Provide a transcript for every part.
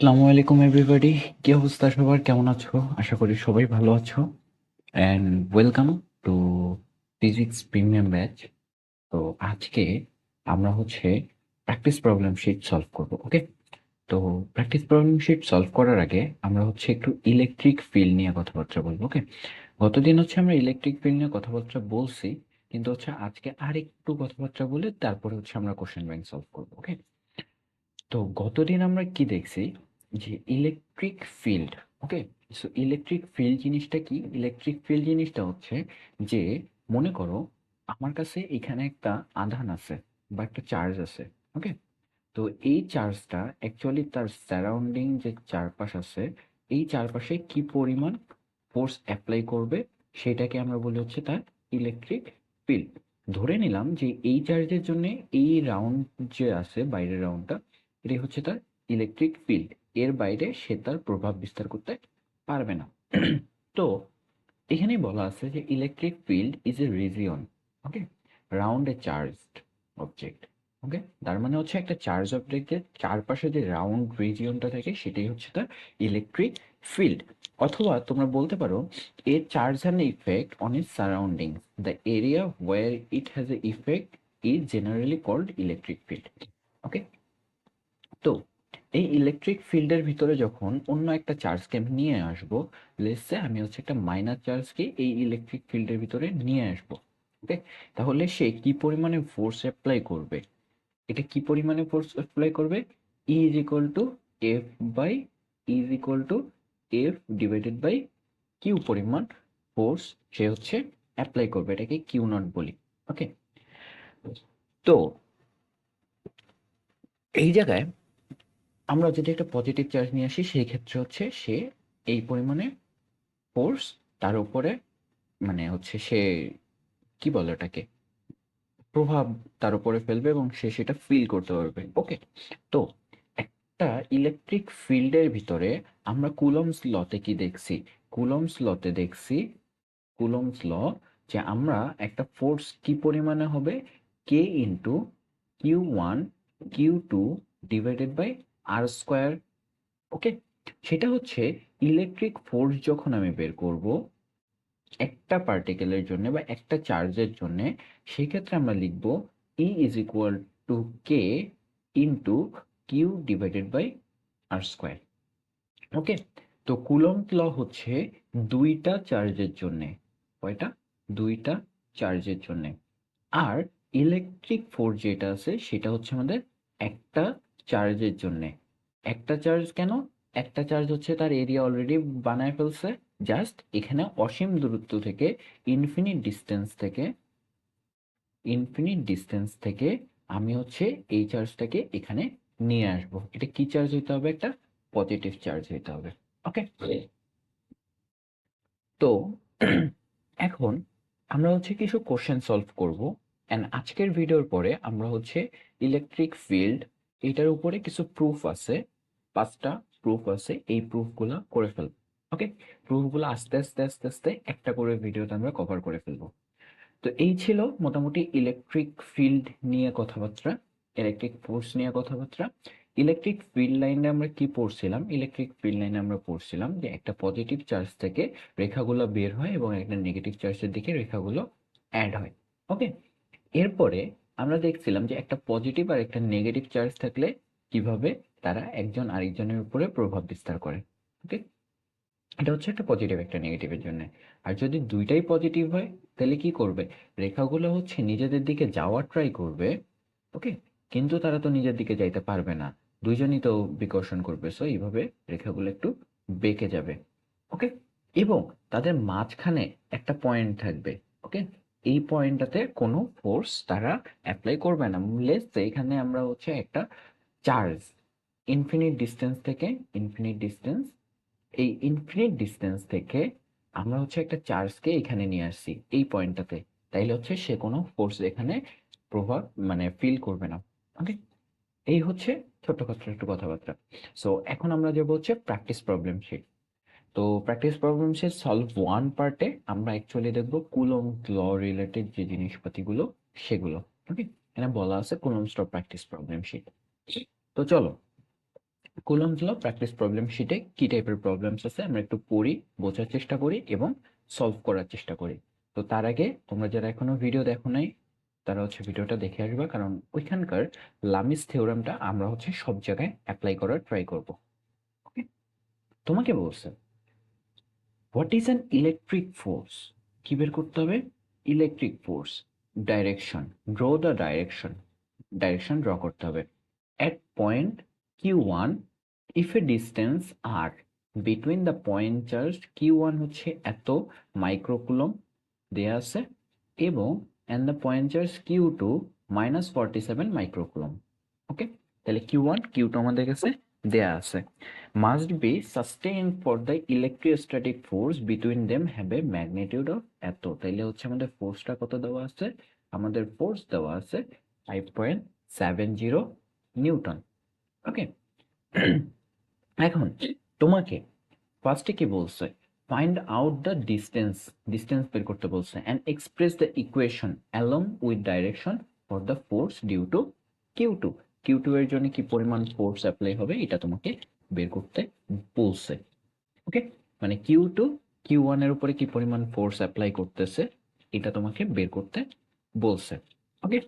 আসসালামু আলাইকুম এভরিবডি। কি অবস্থা সবার? কেমন আছো? আশা করি সবাই ভালো আছো। And welcome to physics premium batch. তো আজকে আমরা হচ্ছে প্র্যাকটিস প্রবলেম শিট সলভ করব। ওকে, তো প্র্যাকটিস প্রবলেম শিট সলভ করার আগে আমরা হচ্ছে একটু ইলেকট্রিক ফিল্ড নিয়ে কথাবার্তা বলবো। ওকে, গতদিন হচ্ছে আমরা ইলেকট্রিক ফিল্ড নিয়ে কথাবার্তা বলছি, কিন্তু হচ্ছে আজকে আর একটু কথাবার্তা বলে তারপরে হচ্ছে আমরা কোশ্চেন ব্যাংক সলভ করবো। ওকে, তো গতদিন আমরা কি দেখছি যে ইলেকট্রিক ফিল্ড। ওকে, সো ইলেকট্রিক ফিল্ড জিনিসটা কি? ইলেকট্রিক ফিল্ড জিনিসটা হচ্ছে যে, মনে করো আমার কাছে এখানে একটা আধান আছে বা একটা চার্জ আছে। ওকে, তো এই চার্জটা অ্যাকচুয়ালি তার সারাউন্ডিং যে চারপাশ আছে, এই চারপাশে কি পরিমাণ ফোর্স অ্যাপ্লাই করবে সেটাকে আমরা বলি হচ্ছে তার ইলেকট্রিক ফিল্ড। ধরে নিলাম যে এই চার্জের জন্য এই রাউন্ড যে আছে বাইরের রাউন্ডটা, এটাই হচ্ছে তার ইলেকট্রিক ফিল্ড। এর বাইরে সে তার প্রভাব বিস্তার করতে পারবে না। তো এখানেই বলা আছে যে electric field is a region, okay, round a charged object. Okay, তার মানে হচ্ছে একটা চার্জ অবজেক্টের চারপাশে যে রাউন্ড রিজিয়নটা থাকে সেটাই হচ্ছে তার ইলেকট্রিক ফিল্ড। অথবা তোমরা বলতে পারো a charge has effect on its surrounding, the area where it has a effect is generally called electric field. Okay, তো এই ইলেকট্রিক ফিল্ডের ভিতরে যখন অন্য একটা চার্জকে আমি নিয়ে আসবো, লেটস সে আমি হচ্ছে একটা মাইনার চার্জকে এই ইলেকট্রিক ফিল্ডের ভিতরে নিয়ে আসবো। ওকে, তাহলে সে কি পরিমাণে ফোর্স অ্যাপ্লাই করবে? এটা কি পরিমাণে ফোর্স অ্যাপ্লাই করবে? E is equal to F by is equal to F divided by Q পরিমাণ ফোর্স সে হচ্ছে অ্যাপ্লাই করবে। এটাকে কিউ নট বলি। ওকে, তো এই জায়গায় আমরা যদি একটা পজিটিভ চার্জ নিয়ে আসি সেই ক্ষেত্রে হচ্ছে সে এই পরিমাণে ফোর্স তার উপরে, মানে হচ্ছে সে কি বলে ওটাকে, প্রভাব তার উপরে ফেলবে এবং সে সেটা ফিল করতে পারবে। ওকে, তো একটা ইলেকট্রিক ফিল্ডের ভিতরে আমরা কুলম্বস লতে কি দেখছি? কুলম্বস লতে দেখছি, কুলম্বস ল, যে আমরা একটা ফোর্স কি পরিমাণে হবে? K into Q one Q two divided by R square. Okay, সেটা হচ্ছে ইলেকট্রিক ফোর্স যখন আমি বের করব একটা পার্টিকেলের জন্য বা একটা চার্জের জন্য, সেই ক্ষেত্রে আমরা লিখব E is equal to K into Q divided by R square. Okay, তো কুলম্ব ল হচ্ছে দুইটা চার্জের জন্য। কয়টা? দুইটা চার্জের জন্য। আর ইলেকট্রিক ফোর্স যেটা আছে সেটা হচ্ছে আমাদের একটা চার্জের জন্য। একটা চার্জ কেন? একটা চার্জ হচ্ছে তার এরিয়া অলরেডি বানায় ফেলছে। জাস্ট এখানে অসীম দূরত্ব থেকে, ইনফিনিট ডিস্টেন্স থেকে, ইনফিনিট ডিস্টেন্স থেকে আমি হচ্ছে এই চার্জটাকে এখানে নিয়ে আসবো। এটা কি চার্জ হইতে হবে? একটা পজিটিভ চার্জ হইতে হবে। ওকে, তো এখন আমরা হচ্ছে কিছু কোশ্চেন সলভ করব। অ্যান্ড আজকের ভিডিওর পরে আমরা হচ্ছে ইলেকট্রিক ফিল্ড, এটার উপরে কিছু প্রুফ আছে, 5টা প্রুফ আছে, এই প্রুফগুলো করে ফেলবো। ওকে, প্রুফগুলো আস্তে আস্তে আস্তে আস্তে একটা করে ভিডিওতে আমরা কভার করে ফেলবো। তো এই ছিল মোটামুটি ইলেকট্রিক ফিল্ড নিয়ে কথাবার্তা, ইলেকট্রিক ফোর্স নিয়ে কথাবার্তা। ইলেকট্রিক ফিল্ড লাইনে আমরা কি পড়ছিলাম? ইলেকট্রিক ফিল্ড লাইনে আমরা পড়ছিলাম যে একটা পজিটিভ চার্জ থেকে রেখাগুলো বের হয় এবং একটা নেগেটিভ চার্জের দিকে রেখাগুলো অ্যাড হয়। ওকে, এরপরে আমরা দেখছিলাম যে একটা পজিটিভ আর একটা নেগেটিভ চার্জ থাকলে কিভাবে তারা একজন আরেকজনের উপরে প্রভাব বিস্তার করে। ওকে, এটা হচ্ছে একটা পজিটিভ একটা নেগেটিভের জন্য। আর যদি দুইটাই পজিটিভ হয় তাহলে কি করবে? রেখাগুলো হচ্ছে নিজেদের দিকে যাওয়ার ট্রাই করবে। ওকে, কিন্তু তারা তো নিজের দিকে যাইতে পারবে না, দুইজনই তো বিকর্ষণ করবে, সো এইভাবে রেখাগুলো একটু বেঁকে যাবে। ওকে, এবং তাদের মাঝখানে একটা পয়েন্ট থাকবে। ওকে, এই পয়েন্টটাতে কোনো ফোর্স তারা অ্যাপ্লাই করবে না। লেটস সে এখানে আমরা হচ্ছে একটা চার্জ ইনফিনিট ডিস্টেন্স থেকে, ইনফিনিট ডিস্টেন্স, এই ইনফিনিট ডিস্টেন্স থেকে আমরা হচ্ছে একটা চার্জকে এখানে নিয়ে আসছি এই পয়েন্টটাতে, তাইলে হচ্ছে সে কোনো ফোর্স এখানে প্রভাব মানে ফিল করবে না। ওকে, এই হচ্ছে ছোট্টখাটো একটু কথাবার্তা। সো এখন আমরা যাবো হচ্ছে প্র্যাকটিস প্রবলেম শিট। তো প্র্যাকটিস প্রবলেম শিট সলভ 1 পার্টে আমরা অ্যাকচুয়ালি দেখবো কুলম্ব ল রিলেটেড যে জিনিসপাতিগুলো সেগুলো। ওকে, এখানে বলা আছে Coulomb's law practice problem sheet. তো চলো কুলম্বস ল প্র্যাকটিস প্রবলেম শিটে কি টাইপের প্রবলেমস আছে আমরা একটু পড়ি, বোঝার চেষ্টা করি এবং সলভ করার চেষ্টা করি। তো তার আগে তোমরা যারা এখনো ভিডিও দেখো নাই তারা হচ্ছে ভিডিওটা দেখে আসবা, কারণ ওইখানকার লামিস থিওরামটা আমরা হচ্ছে সব জায়গায় অ্যাপ্লাই করার ট্রাই করব। ওকে, তোমাকে বলছে what is an electric force, কি বের করতে হবে? Electric force, direction, draw the direction, direction draw করতে হবে। At point Q1, if a distance r between the point charge Q1 হচ্ছে এত মাইক্রোকুলম দেয়া আছে এবং and the point charge Q2 minus 47 microcoulomb. Okay, তাহলে Q1 আমাদের কাছে দেয়া আছে। Must be sustained for the electrostatic force between them have a magnitude of এত। তাইলে হচ্ছে আমাদের ফোর্সটা কত দেওয়া আছে? আমাদের ফোর্স দেওয়া আছে 5.70 নিউটন। ওকে, এখন তোমাকে ফার্স্টে কি বলছে? Find out the distance, distance বের করতে বলছে, and express the equation along with direction for the force due to Q two এর জন্য কি পরিমাণ ফোর্স অ্যাপ্লাই হবে এটা তোমাকে বের করতে বলছে। ওকে, মানে কিউ ওয়ান এর উপরে কি পরিমাণ ফোর্স অ্যাপ্লাই করতেছে এটা তোমাকে বের করতে বলছে। ওকে,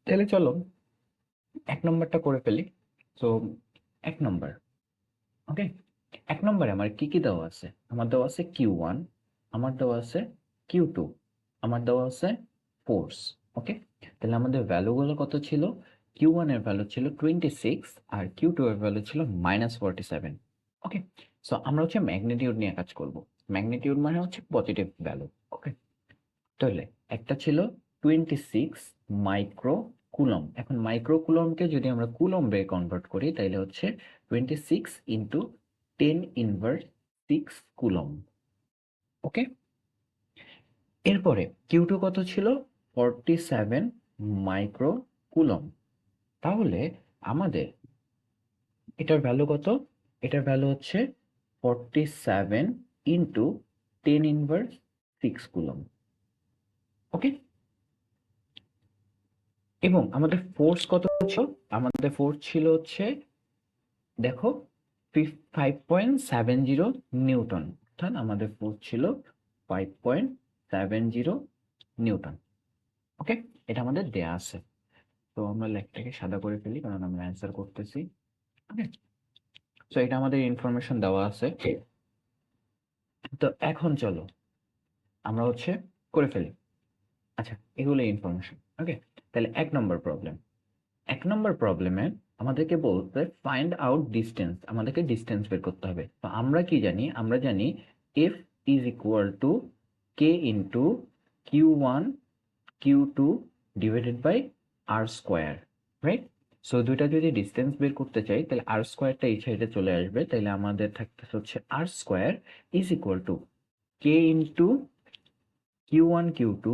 তাহলে চলো এক নম্বরটা করে ফেলি। তো এক নম্বর, ওকে, এক নম্বরে আমার কি কি দেওয়া আছে? আমার দেওয়া আছে কিউ ওয়ান, আমার দেওয়া আছে কিউ টু, আমার দেওয়া আছে ফোর্স। ওকে, তাহলে আমাদের ভ্যালুগুলো কত ছিল? কিউ ওয়ান এর ভ্যালু ছিল 26 আর কিউ টু এর ভ্যালু ছিল -47। ওকে, সো আমরা হচ্ছে ম্যাগনিটিউড নিয়ে কাজ করব। ম্যাগনিটিউড মানে হচ্ছে পজিটিভ ভ্যালু। ওকে, তাহলে একটা ছিল 26 মাইক্রো কুলম। এখন মাইক্রো কুলমকে যদি আমরা কুলম্বে কনভার্ট করি তাহলে হচ্ছে 26 ইন্টু 10⁻6 কুলম। ওকে, এরপরে কিউ2 কত ছিল? 47 মাইক্রো কুলম। তাহলে আমাদের এটার ভ্যালু কত? এটার ভ্যালু হচ্ছে 47 ইন্টু 10⁻6 কুলম। ওকে, এবং আমাদের ফোর্স কত ছিল? আমাদের ফোর্স ছিল হচ্ছে দেখো 5.70 নিউটন, অর্থাৎ আমাদের ফোর্স ছিল 5.70 নিউটন। ওকে, এটা আমাদের দেয়া আছে। তো আমরা লেখটাকে সাদা করে ফেলি কারণ আমরা অ্যান্সার করতেছি। ওকে, তো এটা আমাদের ইনফরমেশন দেওয়া আছে। তো এখন চলো আমরা হচ্ছে করে ফেলি। আচ্ছা, এগুলো ইনফরমেশন। ওকে, তাহলে এক নম্বর প্রবলেমে আমাদেরকে বলতে ফাইন্ড আউট ডিস্টেন্স, আমাদেরকে ডিস্টেন্স বের করতে হবে। তো আমরা কি জানি? আমরা জানি F is equal to K into Q one Q two divided by R square, right? So দুইটা যদি ডিস্টেন্স বের করতে চাই তাহলে আর স্কোয়ারটা এই সাইডে চলে আসবে, তাহলে আমাদের থাকতেছে হচ্ছে R square is equal to K into Q one Q two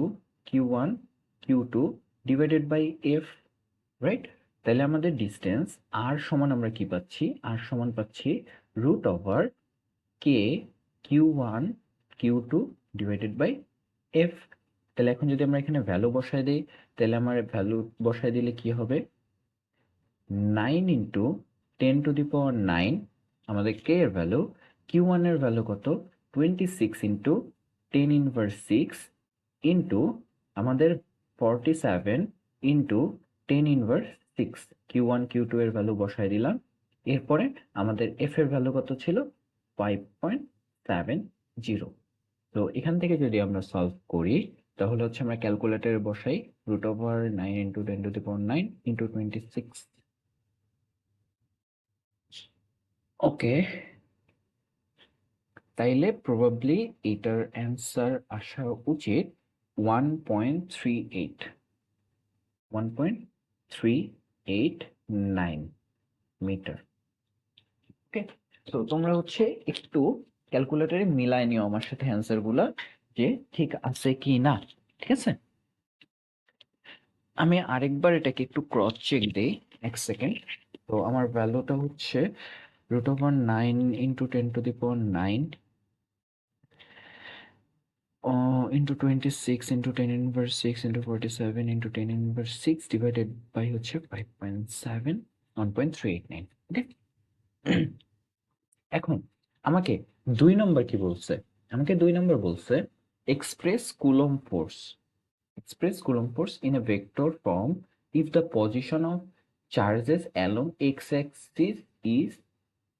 Q one Q two divided by F, right? তাহলে আমাদের ডিস্টেন্স আর সমান আমরা কি পাচ্ছি? আর সমান পাচ্ছি root over K Q one Q two divided by F. তাহলে এখন যদি আমরা এখানে ভ্যালু বসায় দিই তাহলে আমার ভ্যালু বসায় দিলে কি হবে? 9 ইন্টু 10⁻9 আমাদের কে এর ভ্যালু, কিউ1 এর ভ্যালু কত? 26 ইন্টু 10⁻6 ইন্টু আমাদের 47 ইন্টু 10⁻6। কিউ1 কিউ2 এর ভ্যালু বসায় দিলাম। এরপরে আমাদের এফ এর ভ্যালু কত ছিল? 5.70। তো এখান থেকে যদি আমরা সলভ করি তাহলে হচ্ছে আমরা ক্যালকুলেটরে বসাই রুট ওভার 9 ইন্টু 10⁻9 ইন্টু 26। ওকে, তাইলে প্রবাবলি এটার অ্যান্সার আসা উচিত 1.38, 1.389 মিটার। ওকে, তো তোমরা হচ্ছে একটু ক্যালকুলেটরে মিলায় নিও আমার সাথে অ্যান্সার গুলা যে ঠিক আছে কি না। ঠিক আছে, আমি আরেকবার এটাকে একটু ক্রস চেক দিই, এক সেকেন্ড। তো আমার ভ্যালুটা হচ্ছে root over 9 into 10⁻9 into 26 into 10⁻6 into 47 into 10⁻6 divided by হচ্ছে 5.7। 1.389, ওকে। এখন আমাকে 2 নম্বর কি বলছে? আমাকে 2 নম্বর বলছে express Coulomb force. Express Coulomb force in a vector form if the position of charges along x-axis is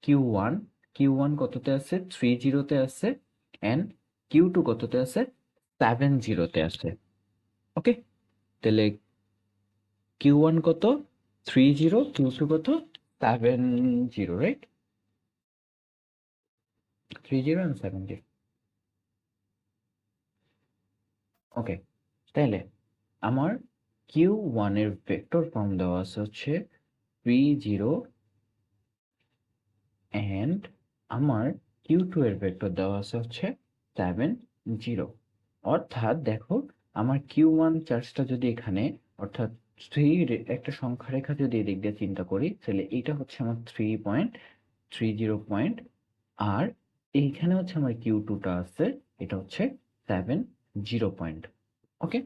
q1, q1 কততে আছে? 30 তে আছে, and q2 কততে আছে? 70 তে আছে, ওকে। তাহলে q1 কত? 30, q2 কত? 70, রাইট? 30 and 70, ওকে। তাহলে আমার q1 এর ভেক্টর ফর্ম দেওয়া আছে হচ্ছে 30, and আমার q2 এর ভেক্টর দেওয়া আছে হচ্ছে 70। অর্থাৎ দেখো, আমার q1 চার্জটা যদি এখানে, অর্থাৎ 3 একটা সংখ্যা রেখা যদি এদিক দিয়ে চিন্তা করি, তাহলে এটা হচ্ছে আমার 3.30 পয়েন্ট, আর এইখানে হচ্ছে আমার q2টা আছে, এটা হচ্ছে 70 পয়েন্ট, ওকে।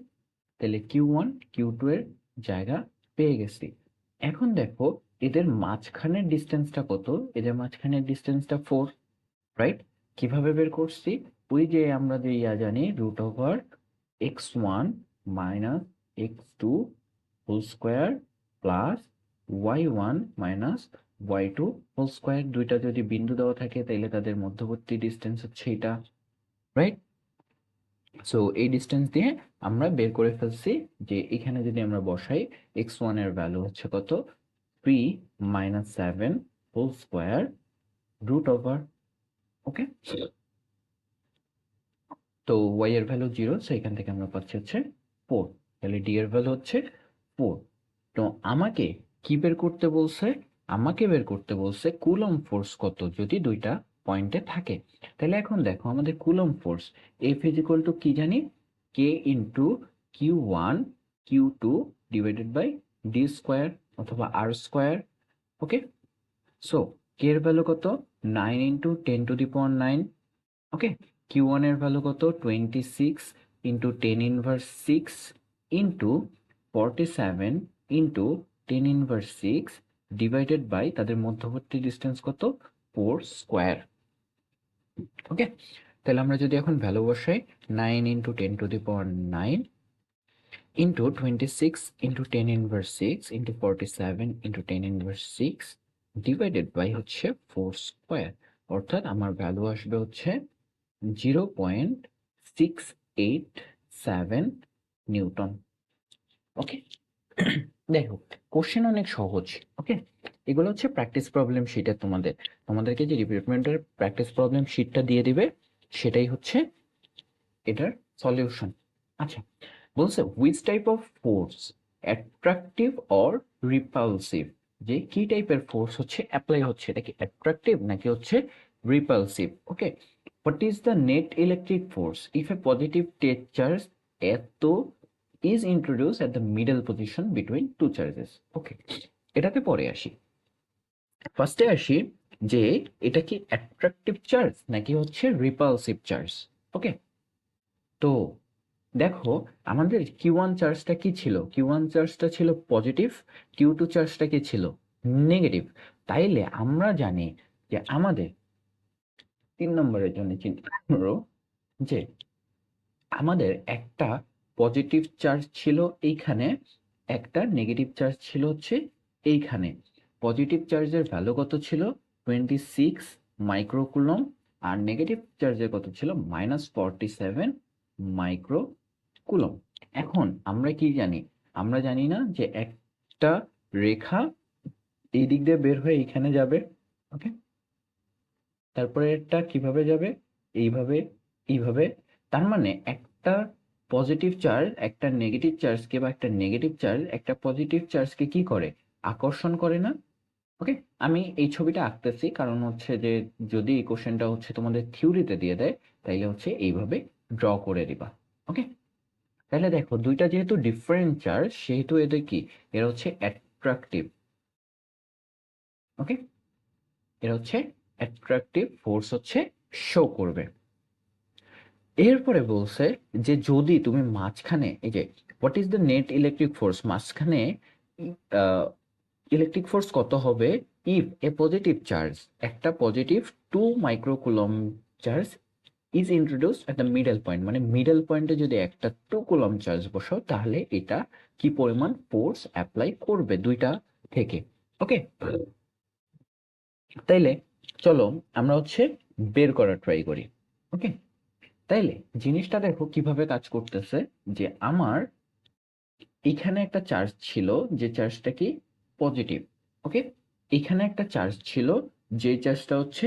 তাহলে q1 q2 এর জায়গা পেয়ে গেছি। এখন দেখো এদের মাঝখানের ডিস্টেন্সটা কত? এদের মাঝখানের ডিস্টেন্সটা 4, রাইট? কিভাবে বের করছি? ওই যে আমরা যে জানি √x1 minus x2 whole square plus y1 minus y2 whole square. দুইটা যদি বিন্দু দেওয়া থাকে তাহলে তাদের মধ্যবর্তী ডিস্টেন্স হচ্ছে এটা, রাইট? সো এই ডিস্টেন্স দিয়ে আমরা বের করে ফেলছি যে এখানে যদি আমরা বসাই x1 এর ভ্যালু হচ্ছে কত? 3 minus 7 whole square root over, okay. তো y এর ভ্যালু 0, সো এখান থেকে আমরা পাচ্ছি হচ্ছে 4। তাহলে d এর ভ্যালু হচ্ছে 4। তো আমাকে কি বের করতে বলছে? আমাকে বের করতে বলছে কুলম্ব ফোর্স কত যদি দুইটা পয়েন্টে থাকে। তাহলে এখন দেখো আমাদের Coulomb force F is equal to কি জানি? k into q1 q2 divided by d square অথবা r square, okay. So k এর ভ্যালু কত? 9 ইন্টু 10⁻⁹, ওকে। q1 এর ভ্যালু কত? 26 into 10⁻⁶ into 47 into 10⁻⁶ divided by তাদের মধ্যবর্তী ডিস্টেন্স কত? 4 স্কোয়ার, ওকে। তাহলে আমরা যদি এখন ভ্যালু বসাই 9 into 10⁹ into 26 into 10⁻⁶ into 47 into 10⁻⁶ divided by হচ্ছে 4 স্কোয়ার, অর্থাৎ আমার ভ্যালু আসবে হচ্ছে 0.687 নিউটন, ওকে। দেখো কোশ্চেন অনেক সহজ, ওকে। এগুলো হচ্ছে প্র্যাকটিস প্রবলেম শিটে তোমাদেরকে যে রিক্রুটমেন্টের প্র্যাকটিস প্রবলেম শিটটা দিয়ে দিবে, সেটাই হচ্ছে এটার সলিউশন। আচ্ছা, বলছে which type of force attractive or repulsive, যে কি টাইপের ফোর্স হচ্ছে অ্যাপ্লাই হচ্ছে, এটা কি অ্যাট্রাকটিভ নাকি হচ্ছে repulsive, okay. What is the net electric force if a positive charge এত is introduced at the middle position between two charges? ওকে, এটাতে পরে আসি। ফার্স্টে আসি যে এটা কি অ্যাট্রাকটিভ চার্জ নাকি হচ্ছে রিপালসিভ চার্জ, ওকে। তো দেখো আমাদের Q1 চার্জটা কি ছিল? Q1 চার্জটা ছিল পজিটিভ, Q2 চার্জটা কি ছিল? নেগেটিভ। তাইলে আমরা জানি যে আমাদের 3 নম্বরের জন্য চিন্তা করো যে আমাদের একটা পজিটিভ চার্জ ছিল এইখানে, একটা নেগেটিভ চার্জ ছিল হচ্ছে এইখানে। পজিটিভ চার্জের ভ্যালু কত ছিল? 26 মাইক্রোকুলম, আর নেগেটিভ চার্জের কত ছিল? -47 মাইক্রোকুলম। এখন আমরা কি জানি? আমরা জানি না যে একটা রেখা এই দিক দিয়ে বের হয়ে এইখানে যাবে, ওকে। তারপরে এটা কিভাবে যাবে? এইভাবে, এইভাবে। তার মানে একটা পজিটিভ চার্জ একটা নেগেটিভ চার্জকে, বা একটা নেগেটিভ চার্জ একটা পজিটিভ চার্জকে কি করে? আকর্ষণ করে না, ওকে। আমি এই ছবিটা আঁকতেছি কারণ হচ্ছে যে যদি এই কোশ্চেনটা হচ্ছে তোমাদের থিওরিতে দিয়ে দেয় তাইলে হচ্ছে এইভাবে ড্র করে দিবা, ওকে। তাহলে দেখো দুইটা যেহেতু ডিফারেন্ট চার্জ সেহেতু এদের কি, এরা হচ্ছে অ্যাট্রাকটিভ, ওকে। এরা হচ্ছে অ্যাট্রাকটিভ ফোর্স হচ্ছে শো করবে। এরপরে বলছে যে যদি তুমি মাঝখানে, এই যে what is the net electric force, মাঝখানে ইলেকট্রিক ফোর্স কত হবে ইফ এ পজিটিভ চার্জ, একটা positive 2 microcoulomb charge is introduce at the middle point, মানে মিডল পয়েন্টে যদি একটা 2 কুলম চার্জ বসাও তাহলে এটা কি পরিমাণ ফোর্স অ্যাপ্লাই করবে দুইটা থেকে। ওকে, তাইলে চলো আমরা হচ্ছে বের করার ট্রাই করি। ওকে, তাইলে জিনিসটা দেখো কিভাবে কাজ করতেছে, যে আমার এখানে একটা চার্জ ছিল, যে চার্জটা কি পজিটিভ। ওকে, এখানে একটা চার্জ ছিল যে চার্জটা হচ্ছে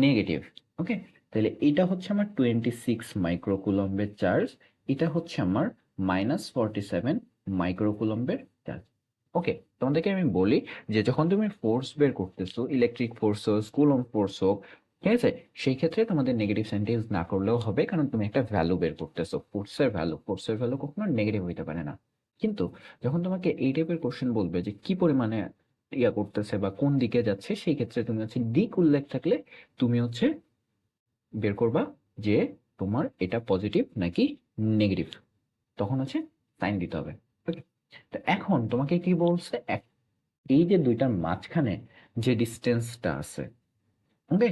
নেগেটিভ। ওকে, তাহলে এটা হচ্ছে আমার 26 মাইক্রোকুলম্বের চার্জ, এটা হচ্ছে আমার -47 মাইক্রোকুলম্বের চার্জ। ওকে, তোমাদেরকে আমি বলি যে যখন তুমি ফোর্স বের করতেছো, ইলেকট্রিক ফোর্স হোক কুলম্ব ফোর্স হোক, ঠিক আছে, সেই ক্ষেত্রে তোমাদের নেগেটিভ সাইনটা ইউজ না করলেও হবে, কারণ তুমি একটা ভ্যালু বের করতেছো, ফোর্সের ভ্যালু কখনো নেগেটিভ হইতে পারে না। কিন্তু যখন তোমাকে এই টাইপের কোশ্চেন বলবে যে কি পরিমাণে ইয়া করতেছে বা কোন দিকে যাচ্ছে, সেই ক্ষেত্রে তুমি হচ্ছে দিক উল্লেখ থাকলে তুমি হচ্ছে বের করবা যে তোমার এটা পজিটিভ নাকি নেগেটিভ, তখন হচ্ছে সাইন দিতে হবে। ওকে, তো এখন তোমাকে কি বলছে, এই যে দুইটার মাঝখানে যে ডিস্টেন্সটা আছে, ওকে,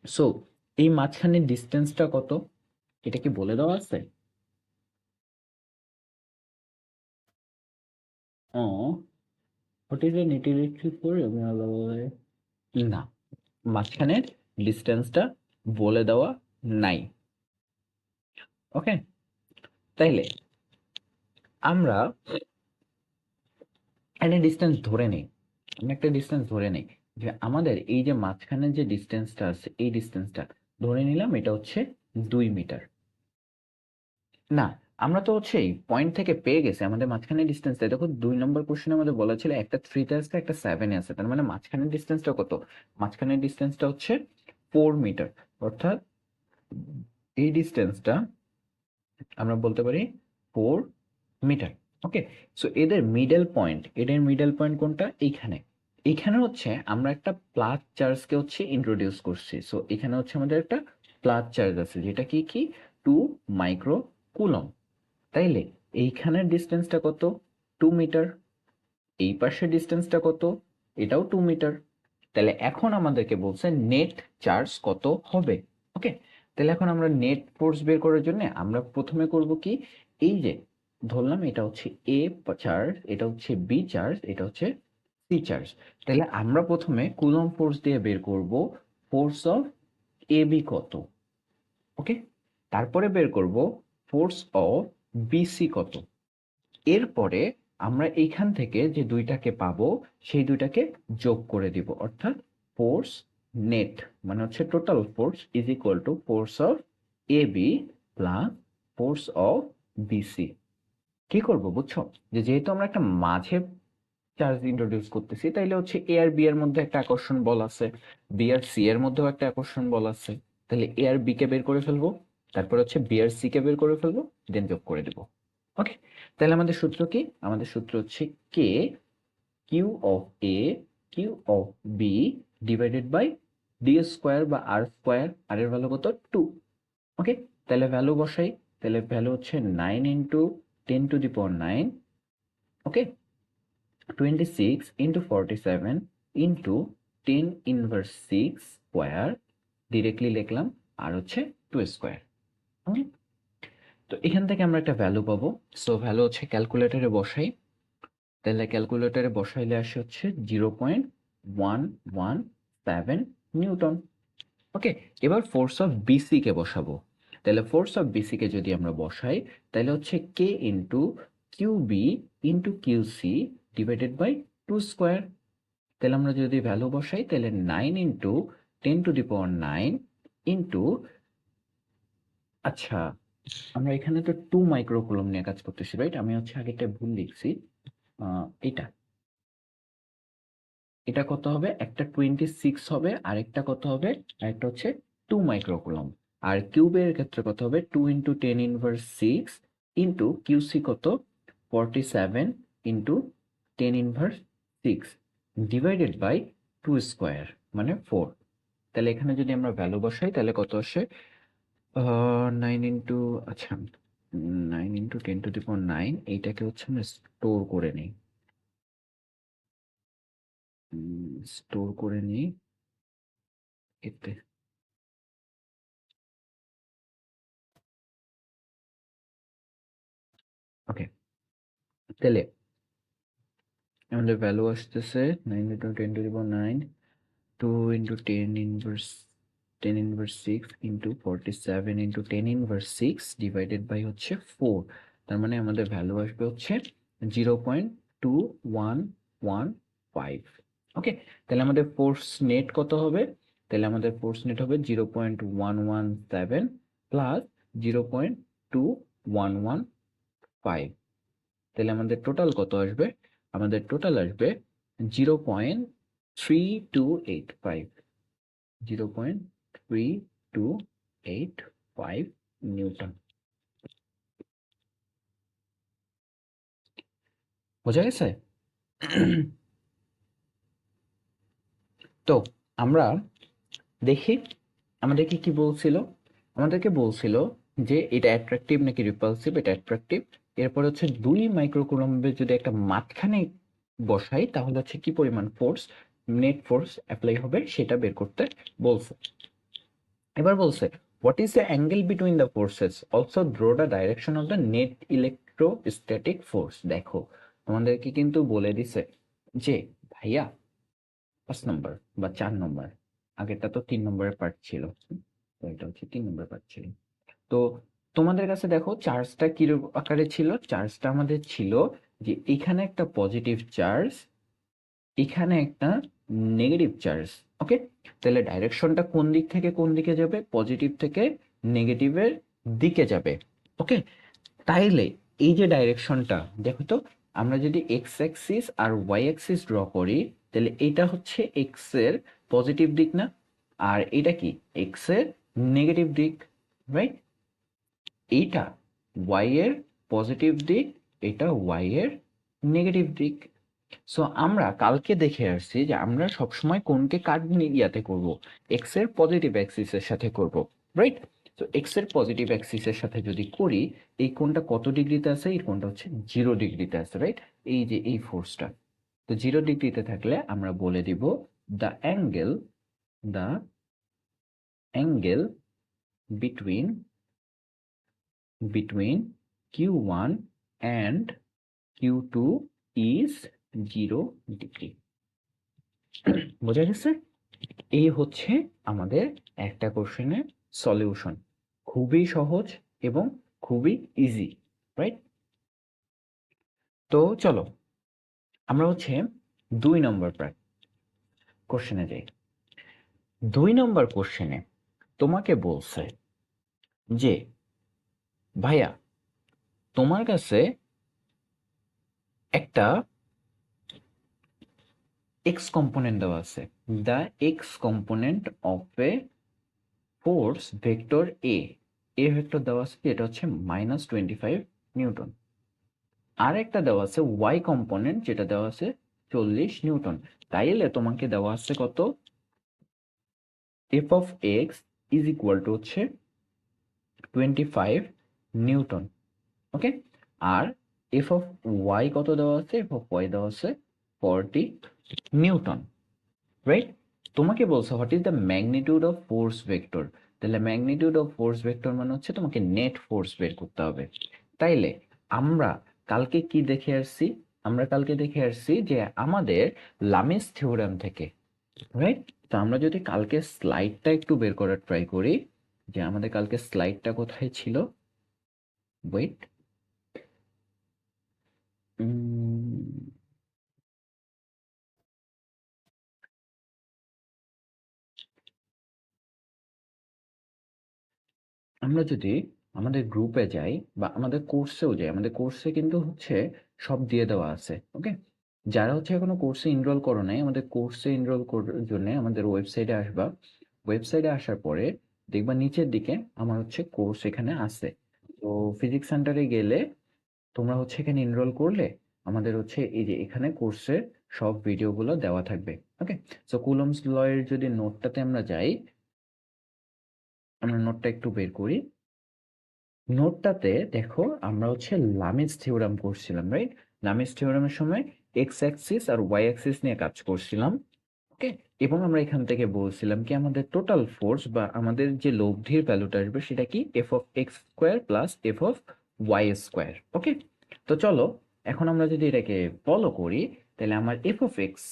সো এই মাঝখানে ডিস্টেন্সটা কত, এটা কি বলে দেওয়া আছে? ও, what is a net electric না, মাঝখানের ডিস্টেন্সটা বলে দেওয়া নাই। ওকে, তাইলে আমরা একটা ডিস্টেন্স ধরে নেই, যে আমাদের এই যে মাঝখানের যে ডিস্টেন্সটা আছে, এই ডিস্টেন্সটা ধরে নিলাম এটা হচ্ছে 2 মিটার। না, আমরা তো হচ্ছে পয়েন্ট থেকে পেয়ে গেছি আমাদের মাঝখানে ডিস্টেন্সটা। দেখো 2 নম্বর কোশ্চেনে আমাদের বলা ছিল একটা 3-তে আছে একটা 7-এ আছে, তার মানে মাঝখানের ডিস্টেন্সটা কত? মাঝখানের ডিস্টেন্সটা হচ্ছে 4 মিটার, অর্থাৎ এই ডিস্টেন্সটা আমরা বলতে পারি 4 মিটার। ওকে, সো এদের মিডল পয়েন্ট কোনটা? এইখানে। এইখানে হচ্ছে আমরা একটা প্লাস চার্জকে হচ্ছে ইন্ট্রোডিউস করছি, সো এখানে হচ্ছে আমাদের একটা প্লাস চার্জ আছে যেটা কি কি 2 মাইক্রো কুলম। তাইলে এইখানের ডিস্টেন্সটা কত? 2 মিটার। এই পাশের ডিস্টেন্সটা কত? এটাও 2 মিটার। তাহলে এখন আমাদেরকে বলছে নেট চার্জ কত হবে। ওকে, তাহলে এখন আমরা নেট ফোর্স বের করার জন্য আমরা প্রথমে করব কি, এই যে ধরলাম এটা হচ্ছে এ চার্জ, এটা হচ্ছে বি চার্জ, এটা হচ্ছে সি চার্জ। তাহলে আমরা প্রথমে কুলম ফোর্স দিয়ে বের করব ফোর্স অফ এ বি কত। ওকে, তারপরে বের করব ফোর্স অফ বিসি কত। এরপরে আমরা এইখান থেকে যে দুইটাকে পাবো সেই দুইটাকে যোগ করে দিব, অর্থাৎ ফোর্স নেট মানে হচ্ছে total force is equal to force of A B plus force of BC. কি করব বুঝছো, যে যেহেতু আমরা একটা মাঝে চার্জ ইন্ট্রোডিউস করতেছি, তাইলে হচ্ছে এ আর বি এর মধ্যে একটা আকর্ষণ বল আছে, বি আর সি এর মধ্যেও একটা আকর্ষণ বল আছে। তাহলে এ আর বি কে বের করে ফেলবো, তারপর হচ্ছে বি আর সি কে বের করে ফেলবো, দেন যোগ করে দেবো। ওকে, তাহলে আমাদের সূত্র কি? আমাদের সূত্র হচ্ছে K Q of A Q of B divided by D square বা আর স্কোয়ার, আর এর ভ্যালু কত? 2। ওকে, তাহলে ভ্যালু বসাই, তাহলে ভ্যালু হচ্ছে 9 × 10⁹। ওকে, 26 × 47 × 10⁻6 স্কোয়ার ডিরেক্টলি লিখলাম, আর হচ্ছে 2 স্কোয়ার। ওকে, তো এখান থেকে আমরা একটা ভ্যালু পাবো, সো ভ্যালু হচ্ছে ক্যালকুলেটরে বসাই, তাহলে ক্যালকুলেটরে বসাইলে আসে হচ্ছে 0.117 নিউটন। ওকে, এবার ফোর্স অফ বিসি কে বসাবো, তাহলে ফোর্স অফ বিসি কে যদি আমরা বসাই তাহলে হচ্ছে K into Q B into Q C divided by 2 square. তাহলে আমরা যদি ভ্যালু বসাই তাহলে 9 × 10⁹ ইন্টু, আচ্ছা আমরা এখানে তো 2 মাইক্রোকুলম নিয়ে কাজ করতেছি, রাইট? আমি হচ্ছে আগেরটা ভুল লিখছি। এটা এটা কত হবে? একটা 26 হবে, আরেকটা কত হবে? আরেকটা হচ্ছে 2 মাইক্রোকুলম। আর কিউবের ক্ষেত্রে কত হবে? 2 × 10⁻6 ইন্টু কিউসি কত? 47 ইন্টু 10⁻6 ডিভাইডেড বাই 2 স্কোয়ার মানে 4। তাহলে এখানে যদি আমরা ভ্যালু বসাই তাহলে কত আসে? 9 ইন্টু, আচ্ছা 9 × 10⁹ এইটাকে হচ্ছে আমরা স্টোর করে নিই। স্টোর করে নিই এতে। ওকে, তাহলে আমাদের ভ্যালু আসতেছে 9 into 10 to the power 9, 2 into 10 inverse 6 into 47 into 10 inverse 6 divided by হচ্ছে 4। তার মানে আমাদের ভ্যালু আসবে হচ্ছে 0.2115। ওকে, তাহলে আমাদের ফোর্স নেট কত হবে? তাহলে আমাদের ফোর্স নেট হবে 0.117 প্লাস 0.2115। তাহলে আমাদের টোটাল কত আসবে? আমাদের টোটাল আসবে 0.3285, 0.3285 নিউটন। বোঝা গেছে? তো আমরা দেখি আমাদেরকে কি বলছিল। আমাদেরকে বলছিল যে এটা অ্যাট্রাকটিভ নাকি রিপালসিভ। এটা অ্যাট্রাকটিভ। এরপর হচ্ছে 2 মাইক্রোকুলম্বে যদি একটা মাঝখানে বসাই তাহলে হচ্ছে কি পরিমাণ ফোর্স, নেট ফোর্স অ্যাপ্লাই হবে সেটা বের করতে বলছে। এবার বলছে what is the angle between the forces, also draw the direction of the net electrostatic force. দেখো তোমাদেরকে কিন্তু বলে দিছে যে ভাইয়া 5 নম্বর বা 4 নম্বর, আগেরটা তো 3 নম্বরের পার্ট ছিল, তো এটা হচ্ছে 3 নম্বর পার্ট ছিল। তো তোমাদের কাছে দেখো চার্জটা কি আকারে ছিল। চার্জটা আমাদের ছিল যে এখানে একটা পজিটিভ চার্জ, এখানে একটা নেগেটিভ চার্জ। ওকে, তাহলে ডাইরেকশনটা কোন দিক থেকে কোন দিকে যাবে? পজিটিভ থেকে নেগেটিভের দিকে যাবে। ওকে, তাইলে এই যে ডাইরেকশনটা দেখো তো, আমরা যদি এক্স অ্যাক্সিস আর ওয়াই অ্যাক্সিস ড্র করি তাহলে এটা হচ্ছে এক্স এর পজিটিভ দিক না, আর এটা কি এক্স এর নেগেটিভ দিক, রাইট? এইটা ওয়াই এর পজিটিভ দিক, এটা ওয়াই এর নেগেটিভ দিক। সো আমরা কালকে দেখে আসছি যে আমরা সবসময় কোনকে কার ইয়াতে করব, এক্স এর পজিটিভ অ্যাক্সিসের সাথে করব, রাইট? তো এক্স এর পজিটিভ অ্যাক্সিসের সাথে যদি করি, এই কোণটা কত ডিগ্রিতে আছে? এই কোণটা হচ্ছে 0 ডিগ্রিতে আছে, রাইট? এই যে এই ফোর্সটা, তো 0 ডিগ্রিতে থাকলে আমরা বলে দিব the angle between Q1 and Q2 is 0 degree. বোঝা গেছে? এই হচ্ছে আমাদের একটা কোশ্চেনের সলিউশন। খুবই সহজ এবং খুবই ইজি, রাইট? তো চলো আমরা হচ্ছে 2 নম্বর কোশ্চেনে যাই। 2 নম্বর কোশ্চেনে তোমাকে বলছে যে ভাইয়া তোমার কাছে একটা এক্স কম্পোনেন্ট দেওয়া আছে, the x component of A force vector A vector দেওয়া আছে, এটা হচ্ছে -25 নিউটন। আর একটা দেওয়া আছে ওয়াই কম্পোনেন্ট, যেটা দেওয়া আছে 40 নিউটন। তাইলে তোমাকে দেওয়া আছে কত? F of x is equal to হচ্ছে 25 নিউটন। ওকে, আর এফ অফ ওয়াই কত দেওয়া আছে? এফ অফ ওয়াই দেওয়া আছে 40 নিউটন, রাইট? তোমাকে বলছে what is the magnitude of force vector. তাহলে ম্যাগনিটিউড অফ ফোর্স ভেক্টর মানে হচ্ছে তোমাকে নেট ফোর্স বের করতে হবে। তাইলে আমরা কালকে কি দেখে আসছি? আমরা কালকে দেখে আসছি যে আমাদের লামিস থিওরেম থেকে, রাইট? তো আমরা যদি কালকে স্লাইডটা একটু বের করার ট্রাই করি, যে আমাদের কালকে স্লাইডটা কোথায় ছিল, ওয়েট, আমরা যদি আমাদের গ্রুপে যাই বা আমাদের কোর্সেও যাই, আমাদের কোর্সে কিন্তু হচ্ছে সব দিয়ে দেওয়া আছে। ওকে, যারা হচ্ছে এখনো কোর্সে এনরোল করো নাই, আমাদের কোর্সে এনরোল করার জন্য আমাদের ওয়েবসাইটে আসবা। ওয়েবসাইটে আসার পরে দেখবা নিচের দিকে আমার হচ্ছে কোর্স এখানে আছে। তো ফিজিক্স সেন্টারে গেলে তোমরা হচ্ছে এখানে এনরোল করলে আমাদের হচ্ছে এই যে এখানে কোর্সের সব ভিডিওগুলো দেওয়া থাকবে। ওকে, সো কুলম্বস ল এর যদি নোটটাতে আমরা যাই, আমরা নোটটা একটু বের করি। নোটটাতে দেখো আমরা হচ্ছে লামিস থিওরাম করছিলাম, রাইট? লামিস থিওরামের সময় এক্স অ্যাক্সিস আর ওয়াই অ্যাক্সিস নিয়ে কাজ করছিলাম। ওকে, এবং আমরা এখান থেকে বলছিলাম কি আমাদের টোটাল ফোর্স বা আমাদের যে লব্ধির ভ্যালুটা আসবে সেটা কি F of X square plus F of Y square. Okay, তো চলো এখন আমরা যদি এটাকে ফলো করি তাহলে আমার এফ অফ এক্স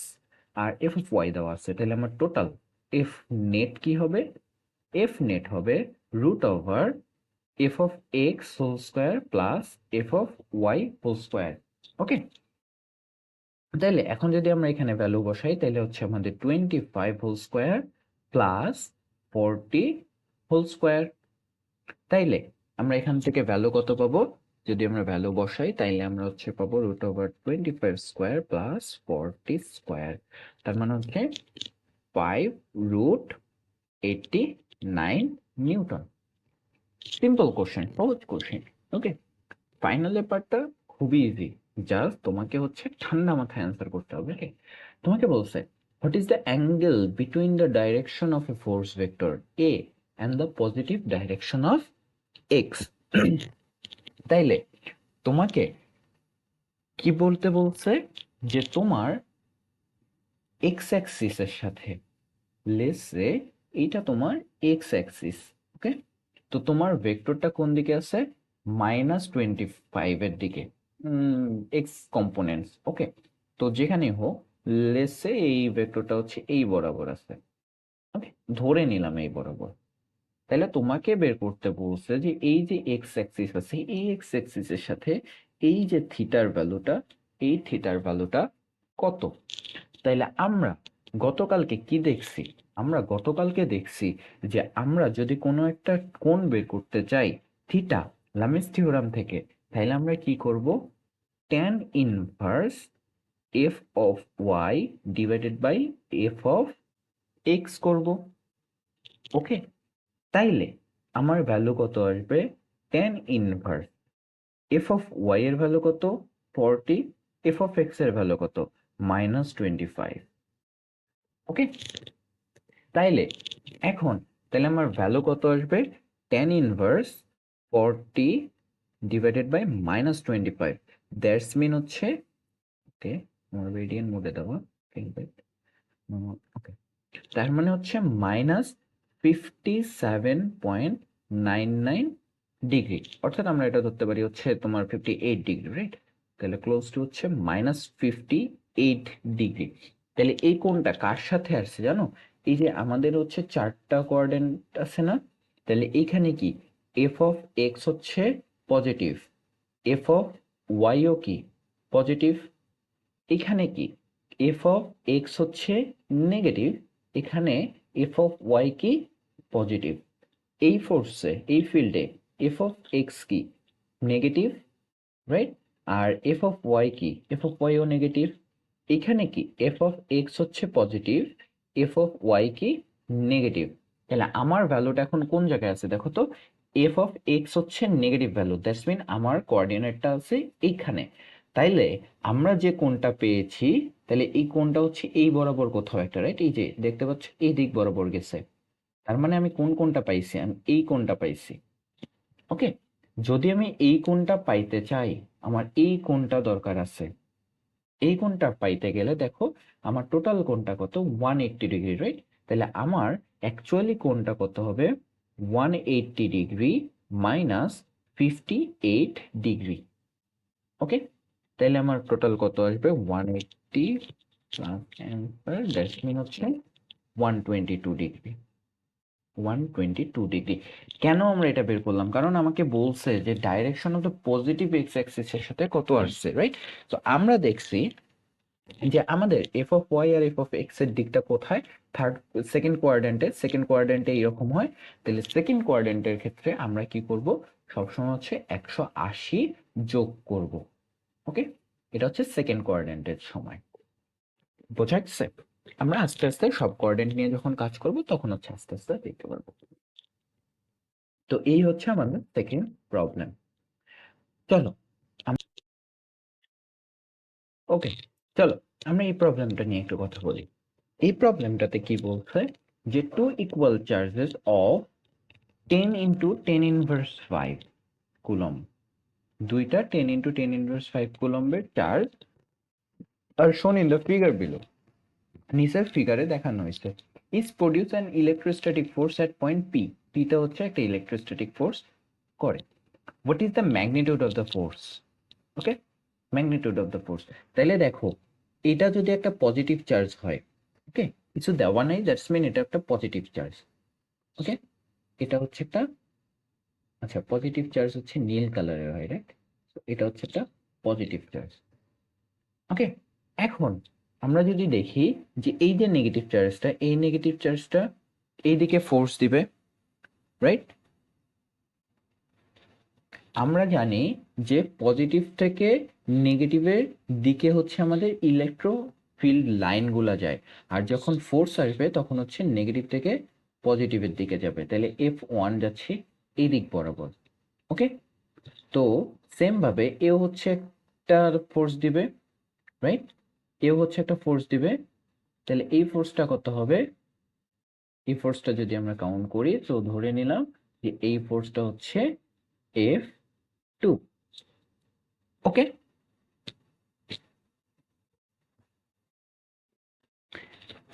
আর এফ অফ ওয়াই দেওয়া আছে, তাহলে আমার টোটাল এফ নেট কি হবে? এফ নেট হবে root over F of x whole square plus F of Y whole square. Okay, তাইলে এখন যদি আমরা এখানে ভ্যালু বসাই তাহলে হচ্ছে আমাদের 25 whole square plus 40 whole square. তাইলে আমরা এখান থেকে ভ্যালু কত পাবো? যদি আমরা ভ্যালু বসাই তাইলে আমরা হচ্ছে পাবো root over 25 square plus 40 square, তার মানে হচ্ছে 5 রুট 89 নিউটন। সিম্পল কোশ্চেন, সহজ কোশ্চেন। ওকে, ফাইনাল পার্টটা খুবই ইজি, জাস্ট তোমাকে হচ্ছে ঠান্ডা মাথায় অ্যান্সার করতে হবে। ওকে, তোমাকে বলছে what is the angle between the direction of A force vector A and the positive direction of x. তাইলে তোমাকে কি বলতে বলছে যে তোমার এক্স অ্যাক্সিসের সাথে, লেটস সে এইটা তোমার এক্স অ্যাক্সিস। ওকে, তো তোমার ভেক্টরটা কোন দিকে আছে? -25 এর দিকে, এক্স কম্পোনেন্টস। ওকে, তো যেখানে হোক লেটস সে এই ভেক্টরটা হচ্ছে এই বরাবর আছে। ওকে, ধরে নিলাম এই বরাবর। তাহলে তোমাকে বের করতে বলছে যে এই যে এক্স অ্যাক্সিস আছে এই এক্স অ্যাক্সিসের সাথে এই যে থিটার ভ্যালুটা, এই থিটার ভ্যালুটা কত? তাইলে আমরা গতকালকে কি দেখছি? আমরা গতকালকে দেখছি যে আমরা যদি কোনো একটা কোণ বের করতে চাই থিটা লামিস থিওরাম থেকে, তাহলে আমরা কি করব? Tan inverse F of Y divided by F of x করব। ওকে, তাইলে আমার ভ্যালু কত আসবে? Tan inverse F of Y এর ভ্যালু কত? 40, এফ অফ এক্স এর ভ্যালু কত? -25। ওকে, তাইলে এখন তাহলে আমার ভ্যালু কত আসবে? Tan inverse 40 divided by -25, that's mean হচ্ছে, ওকে আমার রেডিয়ান মোডে দেওয়া, ওকে, তার মানে হচ্ছে -57.99 ডিগ্রি, অর্থাৎ আমরা এটা ধরতে পারি হচ্ছে তোমার 58 ডিগ্রি, রাইট? তাহলে ক্লোজ টু হচ্ছে -58 ডিগ্রি। তাহলে এই কোণটা কার সাথে আসছে জানো? এই যে আমাদের হচ্ছে চারটা কোঅর্ডিনেট আছে না, তাহলে এইখানে কি এফ অফ এক্স হচ্ছে পজিটিভ, এফ অফ ওয়াইও কি পজিটিভ, এখানে কি এফ অফ এক্স হচ্ছে নেগেটিভ, এখানে এফ অফ ওয়াই কি পজিটিভ। এই ফোর্সে এই ফিল্ডে এফ অফ এক্স কি নেগেটিভ, রাইট? আর এফ অফ ওয়াই কি? এফ অফ ওয়াইও নেগেটিভ। এখানে কি এফ অফ এক্স হচ্ছে পজিটিভ, এফ অফ ওয়াই কি নেগেটিভ। তাহলে আমার ভ্যালুটা এখন কোন জায়গায় আছে দেখো তো? এফ অফ এক্স হচ্ছে নেগেটিভ ভ্যালু, দ্যাটস মিন আমার কোঅর্ডিনেটটা আছে এইখানে। তাইলে আমরা যে কোণটা পেয়েছি, তাহলে এই কোণটা হচ্ছে এই বরাবর কোথাও একটা, রাইট? এই যে দেখতে পাচ্ছ এই দিক বরাবর গেছে, তার মানে আমি কোন কোণটা পাইছি? আমি এই কোণটা পাইছি। ওকে, যদি আমি এই কোণটা পাইতে চাই আমার এই কোণটা দরকার আছে। এই কোণটা পাইতে গেলে দেখো আমার টোটাল কোণটা কত? 180 ডিগ্রি, রাইট? তাহলে আমার অ্যাকচুয়ালি কোণটা কত হবে? 180 ডিগ্রি মাইনাস 58 ডিগ্রি। ওকে, তাহলে আমার টোটাল কত আসবে? 180 প্লাস অ্যান্সার দ্যাটস মিন হচ্ছে 122 ডিগ্রি। 122 ডিগ্রি। কেন আমরা এটা বের করলাম? কারণ আমাকে বলছে যে direction of the positive X অ্যাক্সিসের সাথে কত আসছে, রাইট? তো আমরা দেখছি যে আমাদের এফ অফ ওয়াই আর এফ অফ এক্স এর দিকটা কোথায়? সেকেন্ড কোয়াড্রেন্টে এরকম হয়। তাহলে সেকেন্ড কোয়াড্রেন্টের ক্ষেত্রে আমরা কি করব? সবসময় হচ্ছে 180 যোগ করব। ওকে, এটা হচ্ছে সেকেন্ড কোয়াড্রেন্টের সময়। বোঝা যাচ্ছে? আমরা আস্তে আস্তে সব কোয়াড্রেন্ট নিয়ে যখন কাজ করব তখন হচ্ছে আস্তে আস্তে দেখতে পারবো। তো এই হচ্ছে আমাদের সেকেন্ড প্রবলেম। চলো, ওকে, চলো আমরা এই প্রবলেমটা নিয়ে একটু কথা বলি। এই প্রবলেমটাতে কি বলছে যে two equal charges of 10 into 10 inverse 5 coulomb, দুইটা 10 ইন্টু 10 ইনভার্স 5 কুলম্বের চার্জ আর shown in the figure below. নিচের ফিগারে দেখানো হয়েছে is produce an electrostatic force at point P. P টা হচ্ছে একটা ইলেকট্রোস্ট্যাটিক ফোর্স করে. What is the magnitude of the force? Okay, magnitude of the force. তাহলে দেখো, এটা যদি একটা পজিটিভ চার্জ হয়, ওকে, কিছু দেওয়া নাই, দ্যাটস মিন এটা একটা পজিটিভ চার্জ. ওকে, এটা হচ্ছে একটা, আচ্ছা পজিটিভ চার্জ হচ্ছে নীল কালারের হয়, রাইট? এটা হচ্ছে একটা পজিটিভ চার্জ. ওকে, এখন আমরা যদি দেখি যে এই যে নেগেটিভ চার্জটা, এই নেগেটিভ চার্জটা এইদিকে ফোর্স দিবে, রাইট? আমরা জানি যে পজিটিভ থেকে নেগেটিভের দিকে হচ্ছে আমাদের ইলেকট্রো ফিল্ড লাইনগুলো যায়, আর যখন ফোর্স আসবে তখন হচ্ছে নেগেটিভ থেকে পজিটিভের দিকে যাবে. তাহলে F1 যাচ্ছে এই দিক বরাবর. ওকে, তো সেম ভাবে এও হচ্ছে একটা ফোর্স দিবে, রাইট? এও হচ্ছে একটা ফোর্স দিবে. তাহলে এই ফোর্সটা কত হবে? এই ফোর্সটা যদি আমরা কাউন্ট করি, তো ধরে নিলাম যে এই ফোর্সটা হচ্ছে F2. ওকে,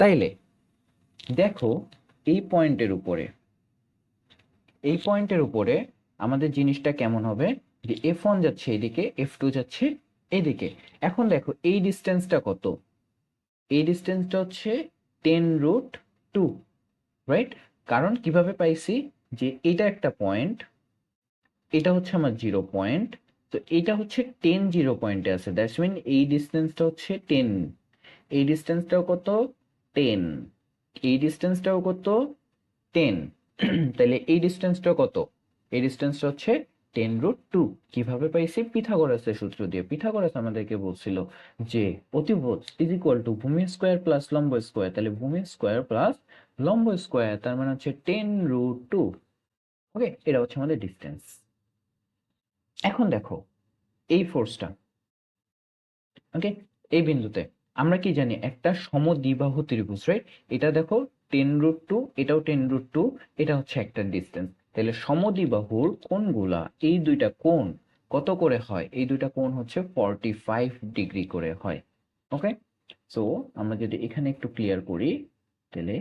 তাইলে দেখো এই পয়েন্টের উপরে আমাদের জিনিসটা কেমন হবে, যে F1 যাচ্ছে এদিকে, F2 যাচ্ছে এদিকে. এখন দেখো এই ডিস্টেন্সটা কত? এই ডিস্টেন্সটা হচ্ছে 10√2, রাইট? কারণ কিভাবে পাইছি, যে এটা একটা পয়েন্ট, এটা হচ্ছে আমার 0 পয়েন্ট, তো এটা হচ্ছে 10 0 পয়েন্টে আছে, দ্যাটস মিন এই ডিস্টেন্সটা হচ্ছে 10, এই ডিস্টেন্সটাও কত 10, এই ডিস্টেন্সটাও কত 10. তাহলে এই ডিস্টেন্সটা কত? এই ডিস্টেন্সটা হচ্ছে 10√2. কিভাবে পাইছি? পিথাগোরাসের সূত্র দিয়ে. পিথাগোরাস আমাদেরকে বলছিল যে অতিভুজ ইজ ইকুয়াল টু ভূমি স্কোয়ার প্লাস লম্ব স্কোয়ার. তাহলে ভূমি স্কোয়ার প্লাস লম্ব স্কোয়ার, তার মানে হচ্ছে 10√2. ওকে, এটা হচ্ছে আমাদের ডিস্টেন্স. এখন দেখো এই ফোর্সটা, ওকে, এই বিন্দুতে আমরা কি জানি, একটা সমদ্বিবাহু ত্রিভুজ, রাইট? এটা দেখো 10√2, এটাও 10√2, এটা হচ্ছে একটা ডিস্টেন্স. তাহলে সমদ্বিবাহুর কোণগুলা, এই দুইটা কোণ কত করে হয়? এই দুইটা কোণ হচ্ছে 45 ডিগ্রি করে হয়. ওকে, সো আমরা যদি এখানে একটু ক্লিয়ার করি, তাহলে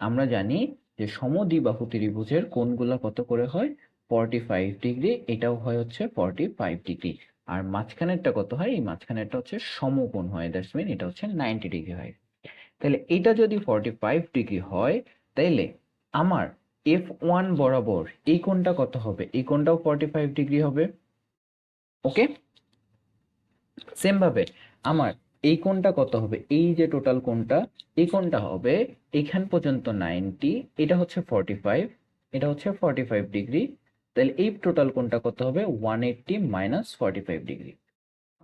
আমরা জানি যে সমদ্বিবাহু ত্রিভুজের কোণগুলা কত করে হয়? 45 ডিগ্রি. এটাও হয় হচ্ছে 45 ডিগ্রি. আর মাঝখানেরটা কত হয়? এই মাঝখানেরটা হচ্ছে সমকোণ হয়, দ্যাটস মিন এটা হচ্ছে 90 ডিগ্রি হয়. তাহলে এটা যদি 45 ডিগ্রি হয়, তাইলে আমার F1 বরাবর এই কোণটা কত হবে? এই কোণটাও 45 ডিগ্রি হবে. ওকে, সেম ভাবে আমার এই কোণটা কত হবে? এই যে টোটাল কোণটা, এই কোণটা হবে এখান পর্যন্ত 90, এটা হচ্ছে 45, এটা হচ্ছে 45 ডিগ্রি. তাহলে এই টোটাল কোণটা কত হবে? 180 মাইনাস 45 ডিগ্রি.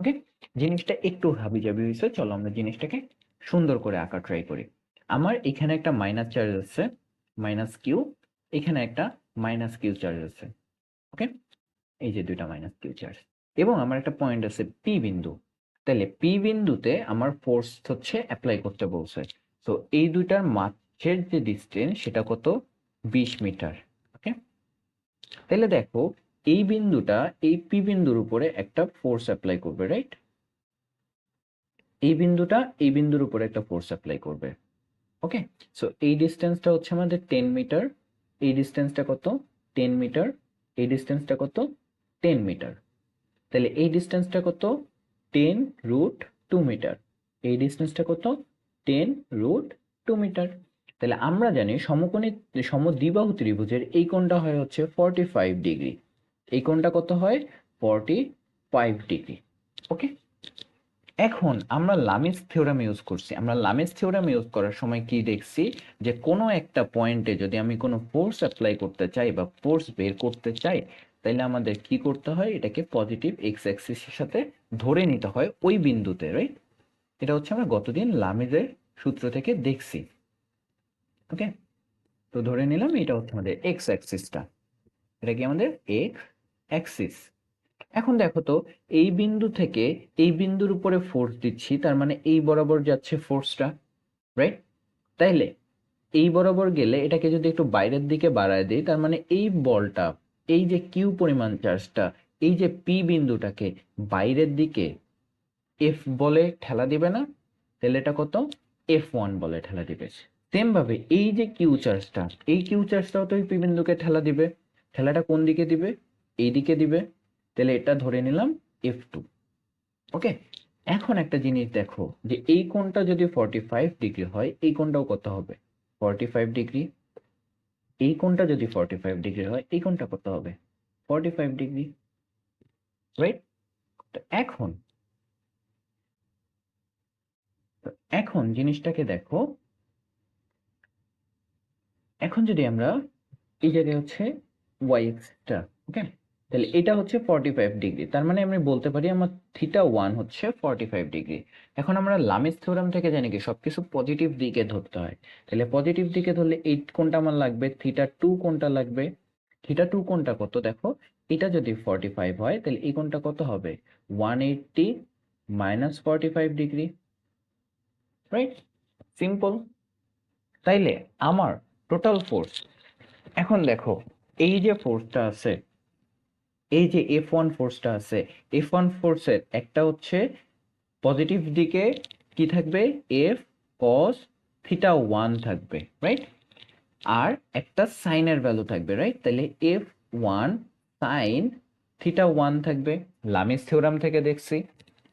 ওকে, জিনিসটা একটু হাবিজাবি হয়েছে, চলো আমরা জিনিসটাকে সুন্দর করে আঁকা ট্রাই করি. আমার এখানে একটা মাইনাস চার্জ আছে, মাইনাস কিউ, এখানে একটা মাইনাস কিউ চার্জ আছে. ওকে, এই যে দুইটা মাইনাস কিউ চার্জ, এবং আমার একটা পয়েন্ট আছে পি বিন্দু. তাহলে পি বিন্দুতে আমার ফোর্স হচ্ছে অ্যাপ্লাই করতে বলছে. তো এই দুইটার মাঝের যে ডিস্টেন্স সেটা কত? 20 মিটার. ওকে, তাহলে দেখো এই বিন্দুটা এই পি বিন্দুর উপরে একটা ফোর্স অ্যাপ্লাই করবে, রাইট? এই বিন্দুটা এই বিন্দুর উপরে একটা ফোর্স অ্যাপ্লাই করবে. ওকে, সো এই ডিস্টেন্সটা হচ্ছে আমাদের 10 মিটার, এই ডিস্টেন্সটা কত? 10 মিটার, এই ডিস্টেন্সটা কত? 10 মিটার. তাহলে এই ডিস্টেন্সটা কত? 10√2 মিটার. এই ডিস্টেন্সটা কত? 10√2 মিটার. তাহলে আমরা জানি সমকোণী সমদ্বিবাহু ত্রিভুজের এই কোণটা হয় হচ্ছে 45 ডিগ্রি. এই কোণটা কত হয়? 45 ডিগ্রি. ওকে, এখন আমরা লামিস থিওরাম ইউজ করছি. আমরা লামিস থিওরাম ইউজ করার সময় কি দেখছি, যে কোনো একটা পয়েন্টে যদি আমি কোনো ফোর্স অ্যাপ্লাই করতে চাই বা ফোর্স বের করতে চাই, তাহলে আমাদের কি করতে হয়? এটাকে পজিটিভ এক্স অ্যাক্সিসের সাথে ধরে নিতে হয় ওই বিন্দুতে, রাইট? এটা হচ্ছে আমরা গতদিন লামিজের সূত্র থেকে দেখছি. ওকে, তো ধরে নিলাম এটা হচ্ছে আমাদের এক্স অ্যাক্সিসটা, এটা কি আমাদের এক্স অ্যাক্সিস. এখন দেখো তো, এই বিন্দু থেকে এই বিন্দুর উপরে ফোর্স দিচ্ছি, তার মানে এই বরাবর যাচ্ছে ফোর্সটা, রাইট? তাইলে এই বরাবর গেলে এটাকে যদি একটু বাইরের দিকে বাড়ায় দিই, তার মানে এই বলটা, এই যে কিউ পরিমাণ চার্জটা, এই যে পি বিন্দুটাকে বাইরের দিকে এফ বলে ঠেলা দিবে না, তাহলে এটা কত F1 বলে ঠেলা দিবে। সেম ভাবে এই যে কিউ চার্জটা, এই কিউ চার্জটাও তো এই পি বিন্দুকে ঠেলা দিবে। ঠেলাটা কোন দিকে দিবে? এই দিকে দিবে। তাহলে এটা ধরে নিলাম F2। ওকে, এখন একটা জিনিস দেখো যে এই কোণটা যদি 45 ডিগ্রি হয়, এই কোণটাও কত হবে? 45 ডিগ্রি। এই কোণটা যদি 45 ডিগ্রি হয়, এই কোণটা কত হবে? 45 ডিগ্রি, রাইট? তো এখন জিনিসটাকে দেখো, এখন যদি আমরা এই জায়গায় হচ্ছে ওয়াই এক্সটা, ওকে, তাহলে এটা হচ্ছে 45 ডিগ্রি, তার মানে আমি বলতে পারি আমার θ1 হচ্ছে 45 ডিগ্রি। এখন আমরা লামিস থিওরাম থেকে জানি কি সবকিছু পজিটিভ দিকে ধরতে হয়। তাহলে পজিটিভ দিকে ধরলে এই কোণটা আমার লাগবে, θ2 কোণটা লাগবে। θ2 কোণটা কত দেখো, এটা যদি 45 হয় তাহলে এই কোণটা কত হবে? 180 মাইনাস 45 ডিগ্রি, রাইট? সিম্পল। তাইলে আমার টোটাল ফোর্স, এখন দেখো এই যে ফোর্সটা আছে, এই যে F1 ফোর্সটা আছে, F1 ফোর্সের একটা হচ্ছে পজিটিভ দিকে কি থাকবে? F cos θ1 থাকবে, রাইট? আর একটা সাইনের ভ্যালু থাকবে, রাইট? তাহলে F1 sin θ1 থাকবে, লামিস থিওরাম থেকে দেখছি।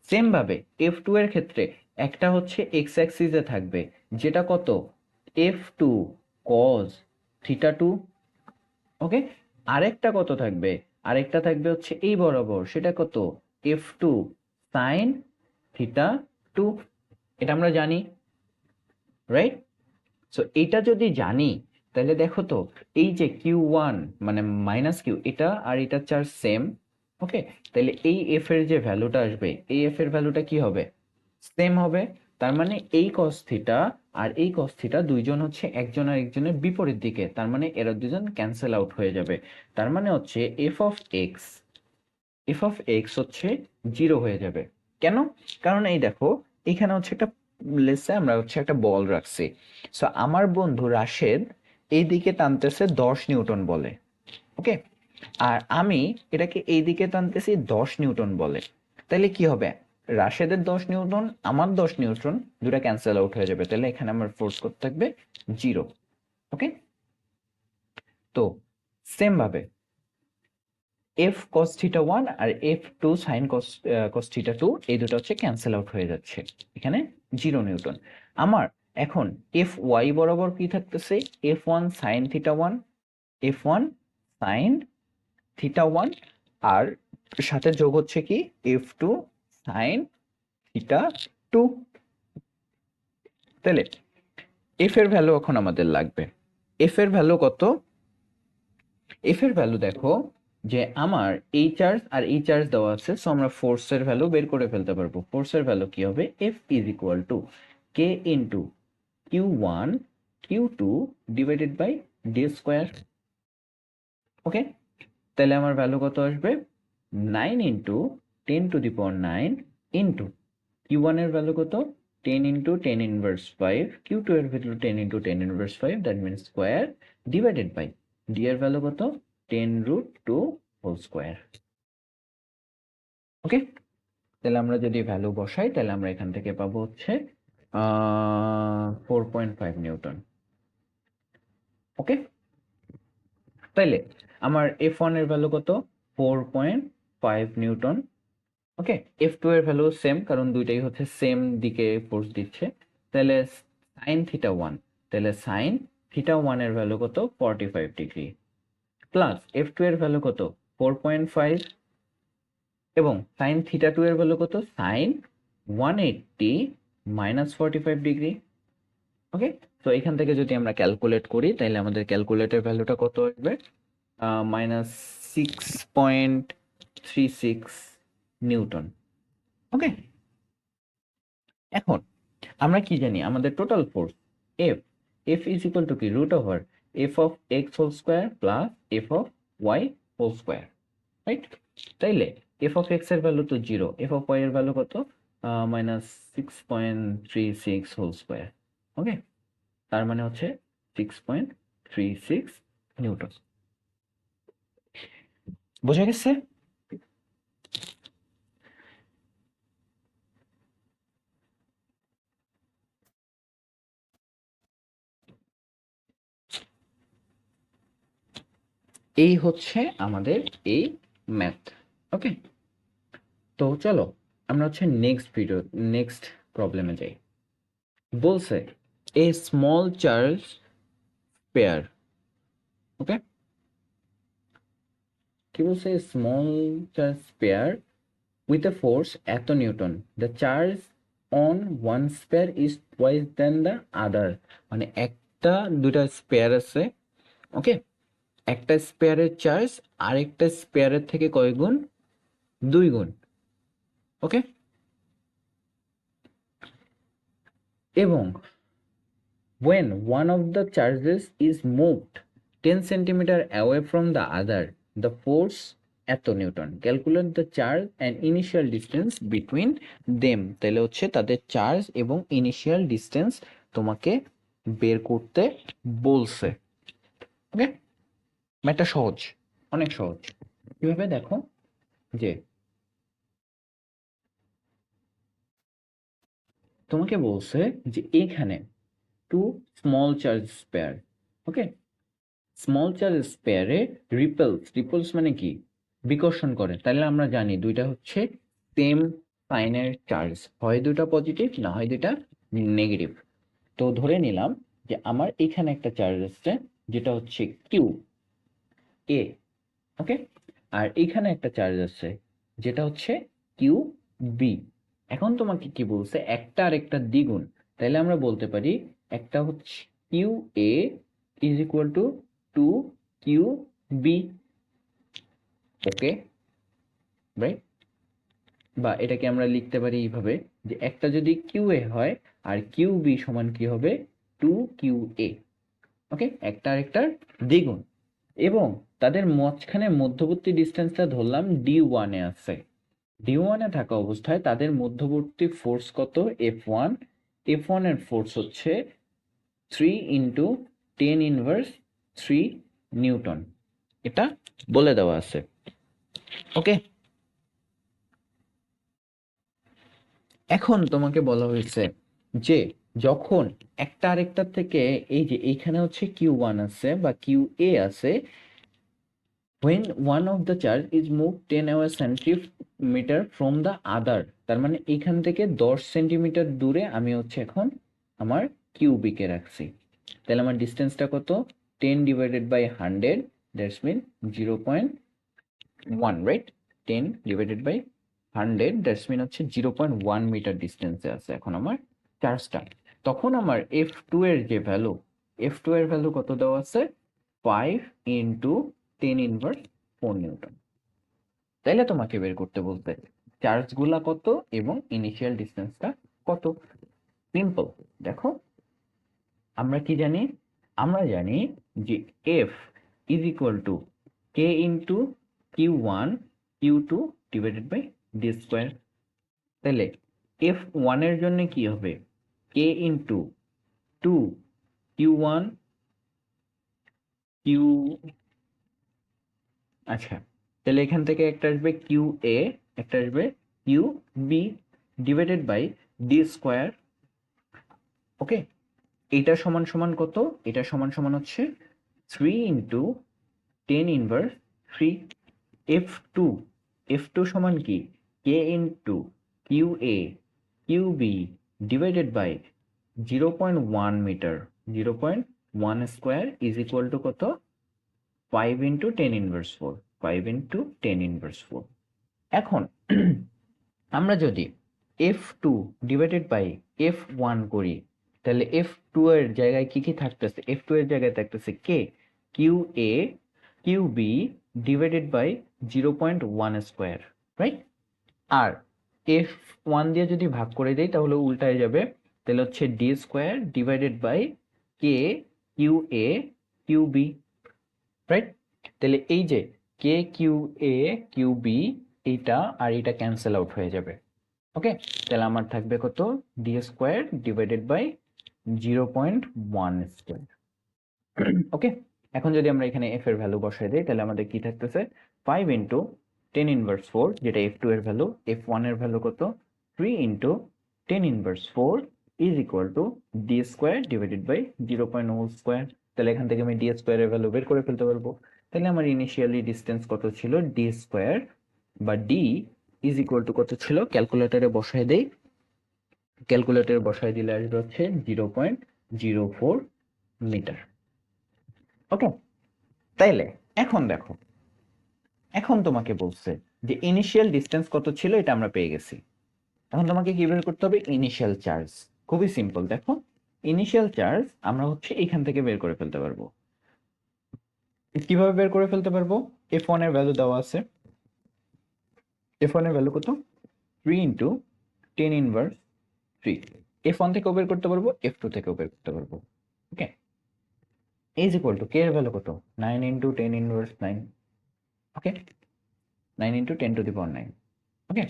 সেম ভাবে F2 এর ক্ষেত্রে একটা হচ্ছে এক্স অ্যাক্সিসে থাকবে, যেটা কত? F2 cos θ2। ওকে, আরেকটা কত থাকবে? আরেকটা থাকবে হচ্ছে এই বরাবর, সেটা কত? F2 sin θ2। এটা আমরা জানি, রাইট? সো এটা যদি জানি, তাহলে দেখো তো এই যে Q1 মানে মাইনাস কিউ, এটা আর এটা চার্জ সেম। ওকে, তাহলে এই এফ এর যে ভ্যালুটা আসবে, এই এফ এর ভ্যালুটা কি হবে? সেম হবে। তার মানে এই cos থিটা আর এই cos থিটা দুইজন হচ্ছে একজন আর একজনের বিপরীত দিকে, তার মানে এরা দুজন ক্যান্সেল আউট হয়ে যাবে। তার মানে হচ্ছে এফ অফ এক্স হচ্ছে 0 হয়ে যাবে। কেন? কারণ এই দেখো এখানে হচ্ছে একটা, লেটস সে আমরা হচ্ছে একটা বল রাখছি। সো আমার বন্ধু রাশেদ এই দিকে টানতেছে 10 নিউটন বলে, ওকে, আর আমি এটাকে এই দিকে টানতেছি 10 নিউটন বলে। তাহলে কি হবে? রাশেদের 10 নিউটন, আমার 10 নিউটন, দুটা ক্যান্সেল আউট হয়ে যাবে। তাহলে এখানে আমার ফোর্স করতে থাকবে 0। ওকে, তো সেম ভাবে এফ cos θ1 আর F2 sin cos θ2 এই দুটো হচ্ছে ক্যান্সেল আউট হয়ে যাচ্ছে, এখানে 0 নিউটন। আমার এখন Fy বরাবর কি থাকতেছে? F1 sin θ1, F1 sin θ1, আর সাথে যোগ হচ্ছে কি F2 sin θ2। তাহলে এফ এর ভ্যালু এখন আমাদের লাগবে। এফ এর ভ্যালু কত? এফ এর ভ্যালু দেখো যে আমার এই চার্জ আর এই চার্জ দেওয়া আছে, সো আমরা ফোর্সের ভ্যালু বের করে ফেলতে পারবো। ফোর্সের ভ্যালু কি হবে? F is equal to K into Q1 Q2 divided by D square. Okay, তাহলে আমার ভ্যালু কত আসবে? 9 ইন্টু 10⁹ ইন্টু Q1 এর ভ্যালু কত? 10 ইন্টু 10 ইনভার্স 5, Q2 এর value 10 into 10 inverse 5, that means square, divided by d এর ভ্যালু কত? 10√2 whole square. Okay, তাহলে আমরা যদি ভ্যালু বসাই তাহলে আমরা এখান থেকে পাবো হচ্ছে 4.5 নিউটন। ওকে, তাইলে আমার F1 এর ভ্যালু কত? 4.5 নিউটন। ওকে, F2 এর ভ্যালু সেম, কারণ দুইটাই হচ্ছে সেম দিকে ফোর্স দিচ্ছে। তাহলে সাইন θ1, তাহলে সাইন θ1 এর ভ্যালু কত? 45 ডিগ্রি, প্লাস F2 এর ভ্যালু কত? 4.5, এবং সাইন θ2 এর ভ্যালু কত? Sign 180 minus 45 degree. ওকে, তো এখান থেকে যদি আমরা ক্যালকুলেট করি তাহলে আমাদের ক্যালকুলেটের ভ্যালুটা কত আসবে? -6.36 নিউটন। ওকে, এখন আমরা কি জানি? আমাদের total force F, F is equal to কি? Root over F of x whole square plus F of Y whole square, right? তাইলে এফ অফ এক্স এর ভ্যালু তো 0, এফ অফ ওয়াই এর ভ্যালু কত? -6.36 হোল স্কোয়ার। ওকে, তার মানে হচ্ছে 6.36 Newton. বোঝা গেছে? এই হচ্ছে আমাদের এই ম্যাথ। ওকে, তো চলো আমরা হচ্ছে নেক্সট প্রবলেমে যাই। বলছে এ স্মল চার্জ পেয়ার, ওকে, কি বলছে, small charge pair with a force এত Newton, the charge on one spare is twice than the other, মানে একটা দুটা স্পেয়ার আছে, ওকে, একটা স্পেয়ারের চার্জ আরেকটা স্পেয়ারের থেকে কয় গুণ, 2 গুণ, ওকে, এবং when one of the charges is moved 10 centimeter away from the other, the force এত Newton, calculate the charge and initial distance between them. তাহলে হচ্ছে তাদের চার্জ এবং ইনিশিয়াল ডিস্টেন্স তোমাকে বের করতে বলছে, ওকে। ম্যাথটা সহজ, অনেক সহজ। কিভাবে দেখো, যে তোমাকে বলছে যে এখানে টু স্মল চার্জ স্পেয়ার, ওকে, স্মল চার্জ স্পেয়ারে রিপলস মানে কি, বিকর্ষণ করে। তাহলে আমরা জানি দুইটা হচ্ছে সেম সাইনের চার্জ, হয় দুটা পজিটিভ না হয় দুটা নেগেটিভ। তো ধরে নিলাম যে আমার এখানে একটা চার্জ আসছে যেটা হচ্ছে কিউ এ, ওকে, আর এখানে একটা চার্জ আছে যেটা হচ্ছে কিউ বি। এখন তোমাকে কি বলছে, একটা আর একটা দ্বিগুণ, তাহলে আমরা বলতে পারি একটা হচ্ছে Q A is equal to two Q B, okay, right. বা এটাকে আমরা লিখতে পারি এইভাবে যে একটা যদি কিউ এ হয় আর কিউ বি সমান কি হবে, টু কিউ এ, ওকে, একটা আর একটার দ্বিগুণ। এবং তাদের মাঝখানে মধ্যবর্তী ডিস্টেন্সটা ধরলাম ডি ওয়ানে আছে, ডি ওয়ানে থাকা অবস্থায় তাদের মধ্যবর্তী ফোর্স কত, এফ ওয়ান, এফ ওয়ানের ফোর্স হচ্ছে 3 × 10⁻³ নিউটন, এটা বলে দেওয়া আছে, ওকে। এখন তোমাকে বলা হয়েছে যে যখন একটা আরেকটার থেকে, এই যে এইখানে হচ্ছে কিউ ওয়ান আছে বা কিউ এ আছে, when one of the charge is moved 10 centimeter from the other, তার মানে এখান থেকে 10 সেন্টিমিটার দূরে আমি হচ্ছে এখন আমার কিউবিকে রাখছি, তাহলে আমার ডিস্টেন্সটা কত, 10/100, that's mean 0.1, right, 10/100, that's mean হচ্ছে 0.1 মিটার ডিস্টেন্সে আছে এখন আমার চার্জটা। তখন আমার এফ টু এর যে ভ্যালু, এফ টু এর ভ্যালু কত দেওয়া আছে, 5 × 10⁻⁴ নিউটন। তাইলে তোমাকে বের করতে বলতে চার্জগুলা কত এবং ইনিশিয়াল ডিস্টেন্সটা কত। সিম্পল, দেখো আমরা কি জানি, আমরা জানি যে F is equal to K into Q one Q two divided by D square. তাহলে এফ ওয়ানের জন্য কি হবে, K into two Q one Q, আচ্ছা, তাহলে এখান থেকে একটা আসবে কিউ এ, একটা আসবে Q B, divided by D square, okay. এটা সমান সমান কত, এটা সমান সমান হচ্ছে 3 × 10⁻³ এফ টু, এফ টু সমান কি, K into Q A Q B divided by 0.1 metre, 0.1 square is equal to কত, 5 × 10⁻⁴, 5 × 10⁻⁴। এখন আমরা যদি F two divided by F one করি, তাহলে এফ টু এর জায়গায় কি কি থাকতেছে, এফ টু এর জায়গায় থাকতেছে K Q A Q B divided by 0.1 square, right. আর এফ ওয়ান দিয়ে যদি ভাগ করে দিই তাহলে উল্টায় যাবে, তাহলে হচ্ছে d square divided by K Q A Q B, right. তাহলে এই যে K Q A Q B, এইটা আর এটা ক্যান্সেল আউট হয়ে যাবে, ওকে। তাহলে আমার থাকবে কত, D square divided by 0.1 square, okay. এখন যদি আমরা এখানে এফ এর ভ্যালু বসাই দিই তাহলে আমাদের কি থাকতেছে, 5 × 10⁻⁴, যেটা এফ টু এর ভ্যালু, এফ ওয়ান এর ভ্যালু কত, 3 × 10⁻⁴ is equal to d square divided by 0.1 square. তাহলে এখান থেকে আমি ডি স্কোয়ার এর ভ্যালু বের করে ফেলতে পারবো, তাহলে আমার ইনিশিয়ালি ডিস্টেন্স কত ছিল, ডি স্কোয়ার বা ডি ইজ ইকুয়াল টু কত ছিল, ক্যালকুলেটরে বসায় দেই, ক্যালকুলেটরে বসায় দিলে আসবে হচ্ছে 0.04 মিটার। ওকে, তাইলে এখন দেখো, এখন তোমাকে বলছে যে ইনিশিয়াল ডিস্টেন্স কত ছিল, এটা আমরা পেয়ে গেছি। এখন তোমাকে কি বের করতে হবে, ইনিশিয়াল চার্জ। খুবই সিম্পল, দেখো ইনিশিয়াল চার্জ আমরা হচ্ছে এখান থেকে বের করে ফেলতে পারবো। কিভাবে বের করে ফেলতে পারবো, F1 এর ভ্যালু দেওয়া আছে, F1 এর ভ্যালু কত, 3 ইন্টু 10 ইনভার্স 3। F1 থেকেও বের করতে পারবো, F2 থেকেও বের করতে পারবো। Okay, is equal to K এর ভ্যালু কত, 9 into 10 inverse 9। Okay, 9 into 10 to the power 9। Okay,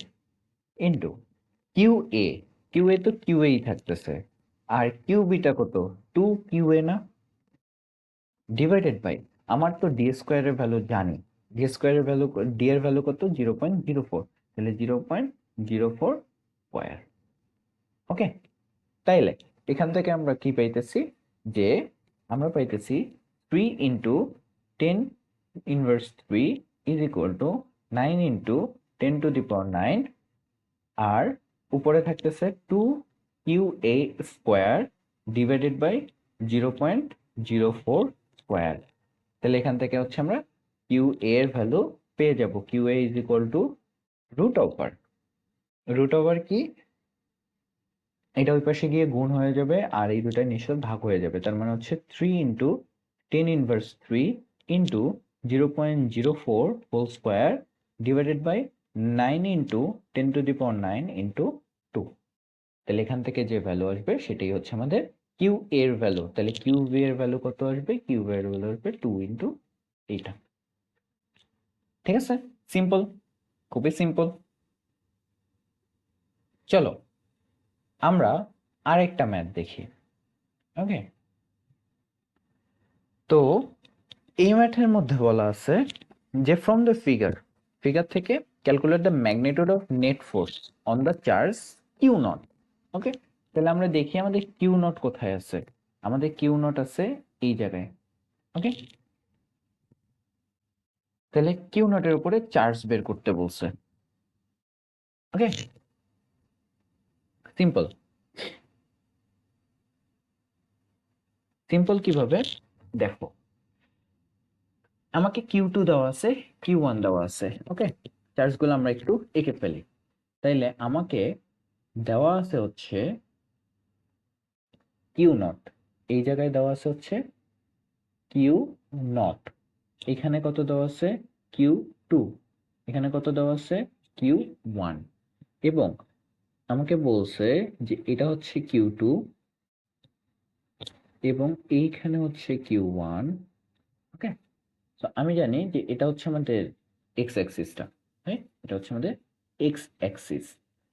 into Q A, Q A তো কিউ এই থাকতেছে, আর কিউ বিটা কত, 2 কিউ এ না, ডিভাইডেড বাই, আমার তো ডি স্কোয়ারের ভ্যালু জানি, ডি স্কোয়ারের ভ্যালু, ডি এর ভ্যালু কত, 0.04, তাহলে 0.04 স্কোয়ার। ওকে, তাইলে এখান থেকে আমরা কি পাইতেছি, যে আমরা পাইতেছি 3 into 10 inverse 3 is equal to 9 into 10 to the power 9, আর উপরে থাকতেছে 2 Q a square divided by 0.04 square. তাহলে এখান থেকে হচ্ছে আমরা কিউ এর ভ্যালু পেয়ে যাব, Q A is equal to root over, root over কি, এটা ওই পাশে গিয়ে গুণ হয়ে যাবে আর এই দুটাই নিশ্চয় ভাগ হয়ে যাবে, তার মানে হচ্ছে 3 into 10 inverse 3 into 0.04 whole square divided by 9 into 10 to the power 9 into 2। তাহলে এখান থেকে যে ভ্যালু আসবে সেটাই হচ্ছে আমাদের কিউ এর ভ্যালু। তাহলে কিউ ভি এর ভ্যালু কত আসবে, কিউ ভি এর ভ্যালু আসবে 2 ইন্টু এইটা। ঠিক আছে, সিম্পল, খুবই সিম্পল। চলো আমরা আরেকটা ম্যাথ দেখি। ওকে, তো এই ম্যাথের মধ্যে বলা আছে যে ফ্রম দ্য ফিগার, ফিগার থেকে calculate the magnitude of net force on the charge Q naught. Okay, তাহলে আমরা দেখি আমাদের কিউ নট কোথায় আছে, আমাদের কিউ নট আছে এই জায়গায়। ওকে, তাহলে কিউ নটের উপরে চার্জ বের করতে বলছে। ওকে, সিম্পল, সিম্পল কিভাবে দেখো, আমাকে কিউ টু দেওয়া আছে, কিউ ওয়ান দেওয়া আছে। ওকে, চার্জগুলো আমরা একটু এঁকে ফেলি। তাইলে আমাকে দেওয়া আছে হচ্ছে কিউ নট, এই জায়গায় দেওয়া আছে হচ্ছে কিউ নট, এখানে কত দেওয়া আছে, কিউ টু, এখানে কত দেওয়া আছে, কিউ ওয়ান, এবং আমাকে বলছে যে এটা হচ্ছে কিউ টু এবং এইখানে হচ্ছে কিউ ওয়ান। ওকে, তো আমি জানি যে এটা হচ্ছে আমাদের এক্স অ্যাক্সিসটা, হ্যাঁ এটা হচ্ছে আমাদের এক্স অ্যাক্সিস।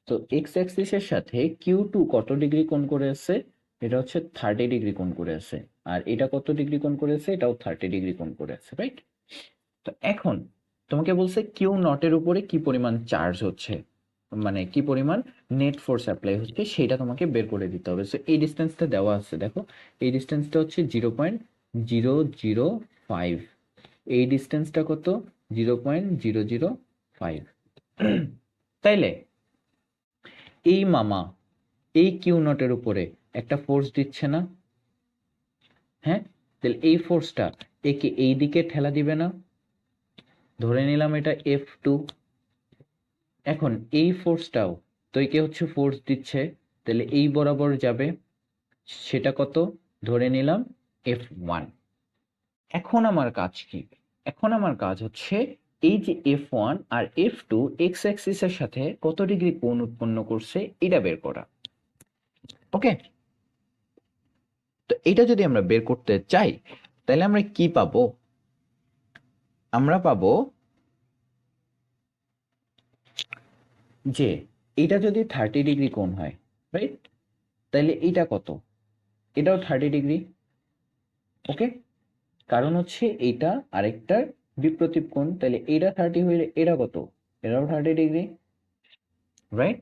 তো এক্স অ্যাক্সিসের সাথে কিউ টু কত ডিগ্রি কোণ করে আছে, এটা হচ্ছে 30 ডিগ্রি কোণ করে আছে, আর এটা কত ডিগ্রি কোণ করে আছে, এটাও 30 ডিগ্রি কোণ করে আছে, রাইট। তো এখন তোমাকে বলছে কিউ নটের উপরে কি পরিমাণ চার্জ হচ্ছে, মানে কি পরিমাণ নেট ফোর্স অ্যাপ্লাই হচ্ছে সেটা তোমাকে বের করে দিতে হবে। সো এই ডিস্টেন্সটা দেওয়া আছে, দেখো এই ডিস্টেন্সটা হচ্ছে 0.005, এই ডিস্টেন্সটা কত, 0.005। তাইলে এই মামা এই কিউ নটের উপরে একটা ফোর্স দিচ্ছে না, হ্যাঁ, তাহলে এই ফোর্সটা একে এই দিকে ঠেলা দিবে না, ধরে নিলাম এটা F2। এখন এই ফোর্সটাও তো একে হচ্ছে ফোর্স দিচ্ছে, তাহলে এই বরাবর যাবে, সেটা কত, ধরে নিলাম F1। এখন আমার কাজ কি, এখন আমার কাজ হচ্ছে এই যে F1 আর F2 এক্স অ্যাক্সিসের সাথে কত ডিগ্রি কোণ উৎপন্ন করছে এটা বের করা। ওকে, তো এটা যদি আমরা বের করতে চাই তাহলে আমরা কি পাবো, আমরা পাবো যে এটা যদি 30 ডিগ্রি কোণ হয়, রাইট, তাহলে এটা কত, এটাও 30 ডিগ্রি। ওকে, কারণ হচ্ছে এইটা আরেকটার বিপরীত কোণ, তাহলে এটা 30 হইলে এটা কত, এটাও 30 ডিগ্রি, রাইট।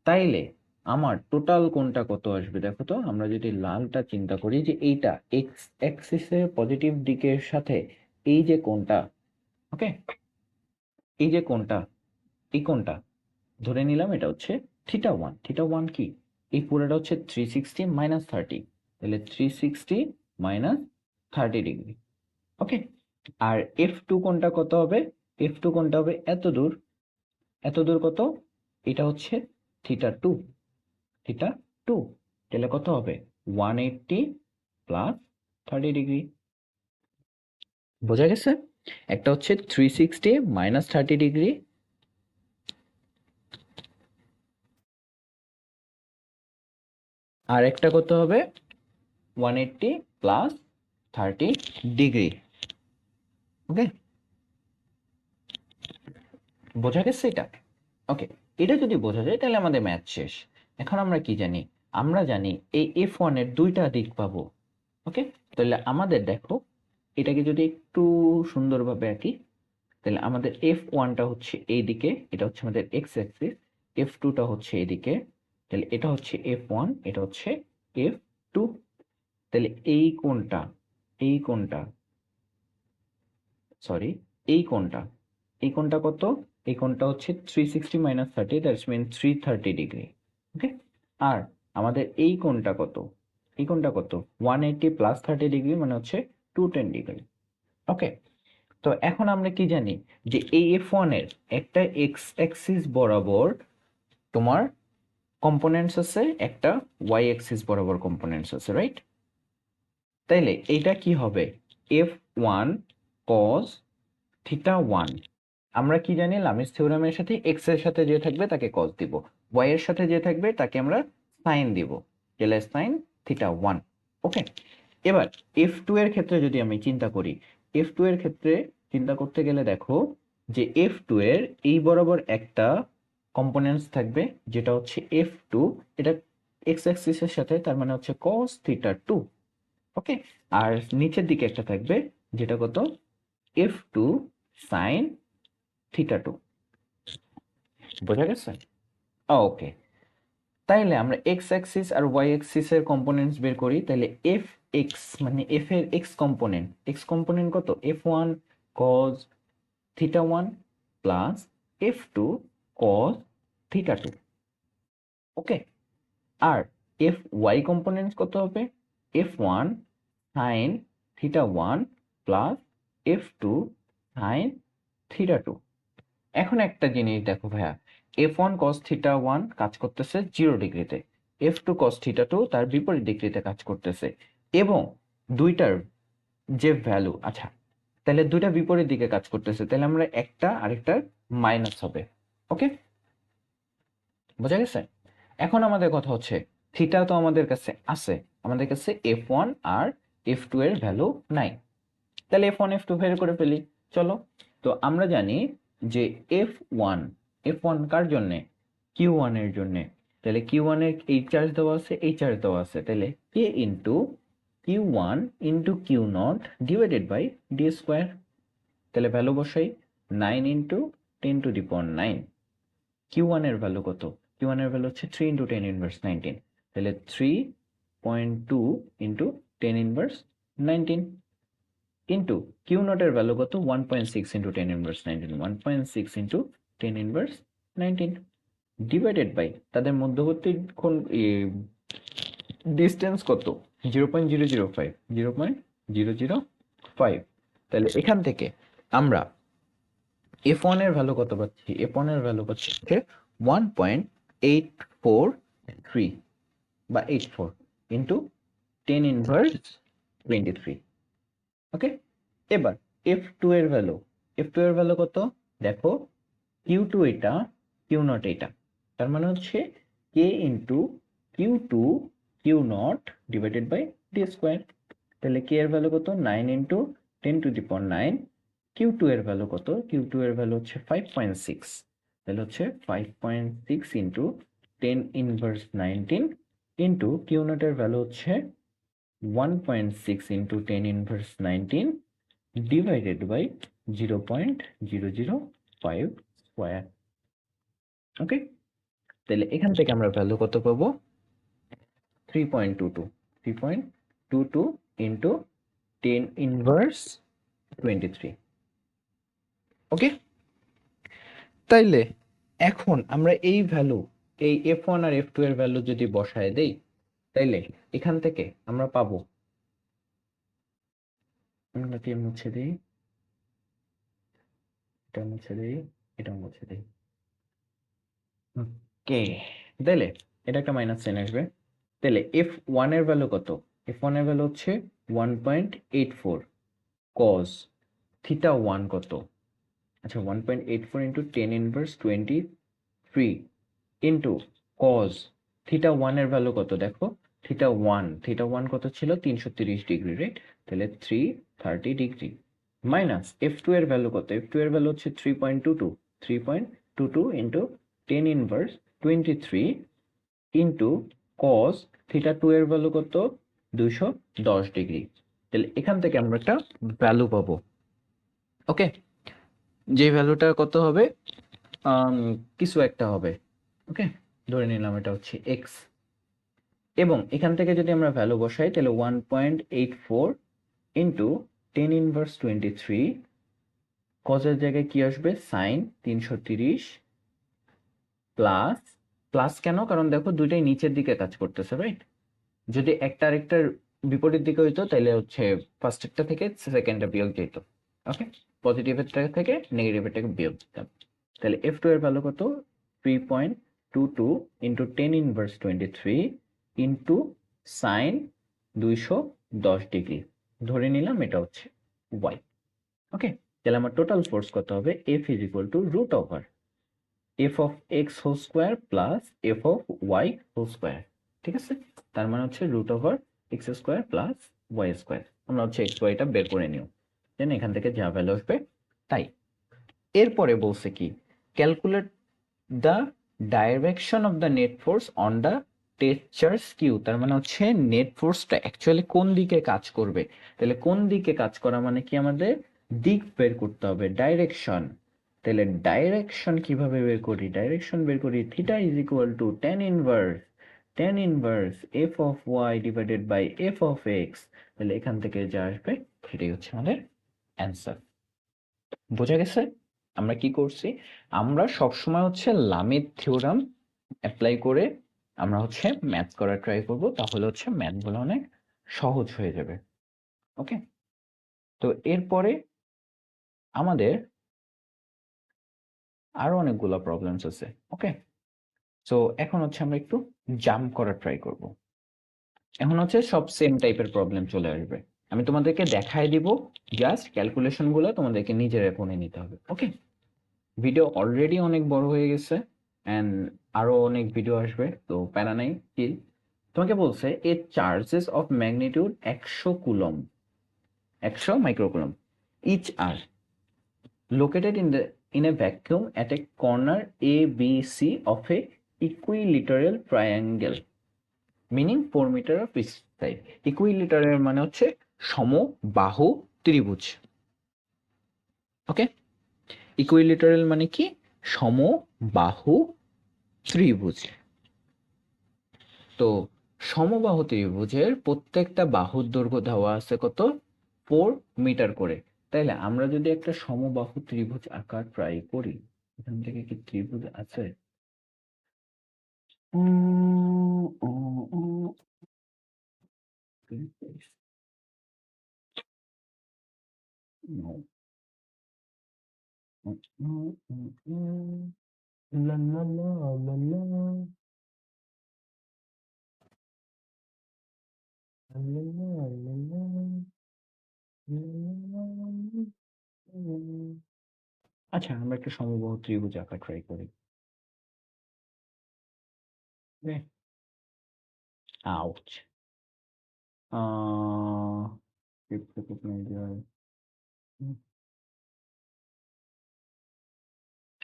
তাইলে আমার টোটাল কোণটা কত আসবে, দেখো তো, আমরা যদি লালটা চিন্তা করি যে এইটা এক্স অ্যাক্সিসের পজিটিভ দিকের সাথে এই যে কোণটা, ওকে, এই যে কোণটা, এই কোণটা ধরে নিলাম এটা হচ্ছে θ1। θ1 কি? এই পুরোটা হচ্ছে 360 মাইনাস 30, তাহলে 360 মাইনাস 30 ডিগ্রি। ওকে, আর F2 কোণটা কত হবে? F2 কোণটা হবে এত দূর, এত দূর কত? এটা হচ্ছে θ2, θ2, তাহলে কত হবে? 180 প্লাস 30 ডিগ্রি। বোঝা গেছে? একটা হচ্ছে 360 মাইনাস 30 ডিগ্রি, আর একটা কত হবে? 180 প্লাস 30 ডিগ্রি। ওকে, বোঝা গেছে এটা? ওকে, এটা যদি বোঝা যায় তাহলে আমাদের ম্যাথ শেষ। এখন আমরা কি জানি? আমরা জানি এই F1 এর দুইটা দিক পাবো। ওকে, তাহলে আমাদের দেখো এটাকে যদি একটু সুন্দরভাবে আঁকি, তাহলে আমাদের F1টা হচ্ছে এই দিকে, এটা হচ্ছে আমাদের এক্স অ্যাক্সিস, F2টা হচ্ছে এদিকে, তাহলে এটা হচ্ছে F1, এটা হচ্ছে F2। তাহলে এই কোণটা, এই কোণটা, সরি, এই কোণটা, এই কোণটা কত? এই কোণটা হচ্ছে 360 মাইনাস 30, দ্যাটস মিন 330 ডিগ্রি। ওকে, আর আমাদের এই কোণটা কত? এই কোণটা কত? 180 প্লাস 30 ডিগ্রি মানে হচ্ছে 210 ডিগ্রি। ওকে, তো এখন আমরা কি জানি যে এই F1 এর একটা এক্স অ্যাক্সিস বরাবর তোমার কম্পোনেন্টস আছে, একটা ওয়াই অ্যাক্সিস বরাবর কম্পোনেন্টস আছে, রাইট? তাইলে এইটা কি হবে? F1 cos θ1। আমরা কি জানি? লামিস থিওরেমের সাথে এক্স এর সাথে যে থাকবে তাকে cos দিব, ওয়াই এর সাথে যে থাকবে তাকে আমরা সাইন দিব, তাহলে সাইন θ1। ওকে, এবার F2 এর ক্ষেত্রে যদি আমি চিন্তা করি, F2 এর ক্ষেত্রে চিন্তা করতে গেলে দেখো যে F2 এর এই বরাবর একটা কম্পোনেন্টস থাকবে যেটা হচ্ছে F2, এটা এক্স অ্যাক্সিসের সাথে, তার মানে হচ্ছে cos θ2। ওকে, আর নিচের দিকে একটা থাকবে যেটা কত? F2 sin θ2। বোঝা গেছে? ওকে, তাইলে আমরা এক্স অ্যাক্সিস আর ওয়াই অ্যাক্সিস এর কম্পোনেন্টস বের করি। তাহলে এফ এক্স মানে এফ এর এক্স কম্পোনেন্ট কত? F1 cos θ1 plus F2 cos θ2। Okay, আর এফ ওয়াই কম্পোনেন্টস কত হবে? F1 sin θ1 plus F2 sin θ2। এখন একটা জিনিস দেখো ভাইয়া, F1 cos θ1 কাজ করতেছে 0 ডিগ্রিতে, F2 cos θ2 তার বিপরীত ডিগ্রিতে কাজ করতেছে, এবং দুইটার যে ভ্যালু, আচ্ছা তাহলে দুইটা বিপরীত দিকে কাজ করতেছে, তাহলে আমরা একটা আরেকটার মাইনাস হবে। ওকে, বোঝা গেছে? এখন আমাদের কথা হচ্ছে থিটা তো আমাদের কাছে আছে, আমাদের কাছে F1 আর F2 এর ভ্যালু নাই, তাহলে F1 F2 বের করে ফেলি। চলো, তো আমরা জানি যে F1, F1 কার জন্য? Q1 এর জন্য। তাহলে Q1 এর এই চার্জ দেওয়া আছে, এই চার্জ দেওয়া আছে, তাহলে K into Q1 into Q0 divided by D square. তাহলে ভ্যালু বসাই, 9 into 10 to the power 9। Q1 এর ভ্যালু কত? Q1 এর ভ্যালু হচ্ছে 3 ইন্টু 10 ইনভার্স 19, তাহলে 3.2 ইন্টু 10 ইনভার্স 19 ইন্টু কিউ নটের ভ্যালু কত? 1.6 into 10 inverse 19, 1.6 into 10 inverse 19 divided by তাদের মধ্যবর্তী কোণ ডিস্টেন্স কত? 0.005, 0.005। তাহলে এখান থেকে আমরা F1 এর ভ্যালু কত পাচ্ছি? F1 এর ভ্যালু পাচ্ছি 1.843 বা 84 ইন্টু 10 ইনভার্স 23। ওকে, এবার F2 এর ভ্যালু, F2 এর ভ্যালু কত? দেখো Q2 এটা, Q0 এটা, তার মানে হচ্ছে K into Q2 Q0 divided by D square. তাহলে K এর ভ্যালু কত? 9 into 10 to the power 9। Q2 এর ভ্যালু কত? Q2 এর ভ্যালু হচ্ছে 5.6, তাহলে হচ্ছে 5.6 ইন্টু 10 ইনভার্স 19 ইন্টু Q0 এর ভ্যালু হচ্ছে 1.6 into 10 inverse 19 divided by 0.005 square. Okay, তাহলে এখান থেকে আমরা ভ্যালু কত পাবো? 3.22, 3.22 ইন্টু 10 ইনভার্স 23। ওকে, তাইলে এখন আমরা এই ভ্যালু, এই f1 আর f2 এর ভ্যালু যদি বসায় দেই, তাইলে এখান থেকে আমরা পাবো, আমরা কি মুছে দিই, এটা মুছে দিই, এটা মুছে দিই। ওকে, তাইলে এটা একটা মাইনাস সাইন আসবে। তাহলে f1 এর ভ্যালু কত? f1 এর ভ্যালু হচ্ছে 1.84 cos থিটা 1 কত? আচ্ছা, 1.84 into 10 inverse 23 into cos theta 1 এর ভ্যালু কত দেখো, থিটা 1 কত ছিল? 330 ডিগ্রি, রাইট? তাহলে 330 ডিগ্রি মাইনাস f2 এর ভ্যালু কত? f2 এর ভ্যালু হচ্ছে 3.22 into 10 inverse 23 into cos theta 2 এর ভ্যালু কত? 210 ডিগ্রি। তাহলে এখান থেকে আমরা একটা ভ্যালু পাবো। ওকে, যে ভ্যালুটা কত হবে? কিছু একটা হবে। ওকে, ধরে নিলাম এটা হচ্ছে x, এবং এখান থেকে যদি আমরা ভ্যালু বসাই তাহলে 1.84 ইন্টু 10 ইনভার্স 23 কজের জায়গায় কি আসবে? সাইন 330 প্লাস, প্লাস কেন? কারণ দেখো দুইটাই নিচের দিকে কাজ করতেছে, রাইট? যদি একটা আরেকটার বিপরীত দিকে হইতো তাহলে হচ্ছে ফার্স্টেরটা থেকে সেকেন্ডটা বিয়োগ যেত। ওকে, পজিটিভের থেকে নেগেটিভেরটাকে বিয়োগ দিতাম। তাহলে f2 এর ভ্যালু কত? 3.22 into 10 inverse 23 into sign 210 degree, ধরে নিলাম এটা হচ্ছে y। ওকে, তাহলে আমার টোটাল ফোর্স কত হবে? f is equal to root over f of x whole square plus f of y whole square. ঠিক আছে, তার মানে হচ্ছে root over x square plus y square. আমরা হচ্ছে এক্স ওয়াইটা বের করে নিও, দেন এখান থেকে যা ভ্যালু আসবে তাই। এরপরে বলছে কি, calculate the direction of the net force on the test charge q. তার মানে হচ্ছে নেট ফোর্সটা অ্যাকচুয়ালি কোন দিকে কাজ করবে। তাহলে কোন দিকে কাজ করা মানে কি? আমাদের দিক বের করতে হবে, ডাইরেকশন। তাহলে ডাইরেকশন কিভাবে বের করি? ডাইরেকশন বের করি theta is equal to tan inverse F of Y divided by F of x. তাহলে এখান থেকে যা আসবে সেটাই হচ্ছে আমাদের অ্যান্সার। বোঝা গেছে আমরা কি করছি? আমরা সবসময় হচ্ছে লামির থিওরাম অ্যাপ্লাই করে আমরা হচ্ছে ম্যাথ করার ট্রাই করব, তাহলে হচ্ছে ম্যাথগুলো অনেক সহজ হয়ে যাবে। ওকে, তো এরপরে আমাদের আরো অনেকগুলো প্রবলেমস আছে। ওকে, সো এখন হচ্ছে আমরা একটু জাম্প করার ট্রাই করব। এখন হচ্ছে সব সেম টাইপের প্রবলেম চলে আসবে, আমি তোমাদেরকে দেখাই দিব, জাস্ট ক্যালকুলেশন গুলো তোমাদেরকে নিজেরা করে নিতে হবে। ওকে, ভিডিও অলরেডি অনেক বড় হয়ে গেছে এন্ড আরো অনেক ভিডিও আসবে, তো প্যারা নাই। কি তোমাকে বলছে, a charges of magnitude 100 coulomb, 100 microcoulomb each are located in a vacuum at a corner ABC of a equilateral triangle meaning 4 meter of each side. Equilateral মানে হচ্ছে সমবাহু ত্রিভুজ। ওকে, ইকুইলেটারাল মানে কি? সমবাহু ত্রিভুজ। তো সমবাহু ত্রিভুজের প্রত্যেকটা বাহুর দৈর্ঘ্য দেওয়া আছে কত? 4 মিটার করে। তাইলে আমরা যদি একটা সমবাহু ত্রিভুজ আঁকার ট্রাই করি, এখান থেকে কি ত্রিভুজ আছে? No. La la la la la. La la la la la. আচ্ছা, আমরা একটা সমবাহু ত্রিভুজ আঁকা ট্রাই করি। আউচ।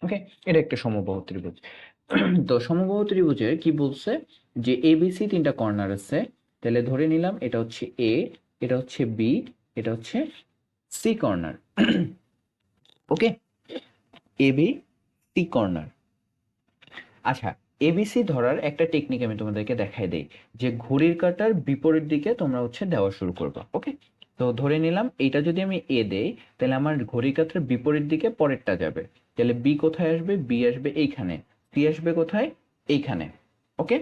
ওকে, এটা একটা সমবাহু ত্রিভুজ। তো সমবাহু ত্রিভুজের কি বলছে, যে এবিসি তিনটা কর্নার আছে। তাহলে ধরে নিলাম এটা হচ্ছে এ, এটা হচ্ছে বি, এটা হচ্ছে সি কর্নার। ওকে, এবি সি কর্নার। আচ্ছা, এবিসি ধরার একটা টেকনিক আমি তোমাদেরকে দেখাই দেই, যে ঘড়ির কাঁটার বিপরীত দিকে তোমরা হচ্ছে দেওয়া শুরু করবা। ওকে, তো ধরে নিলাম এইটা যদি আমি এ দেই, তাহলে আমার ঘড়ির কাঁটার বিপরীত দিকে পরেরটা যাবে। তাহলে বি কোথায় আসবে? বি আসবে এইখানে। সি আসবে কোথায়? এইখানে। ওকে,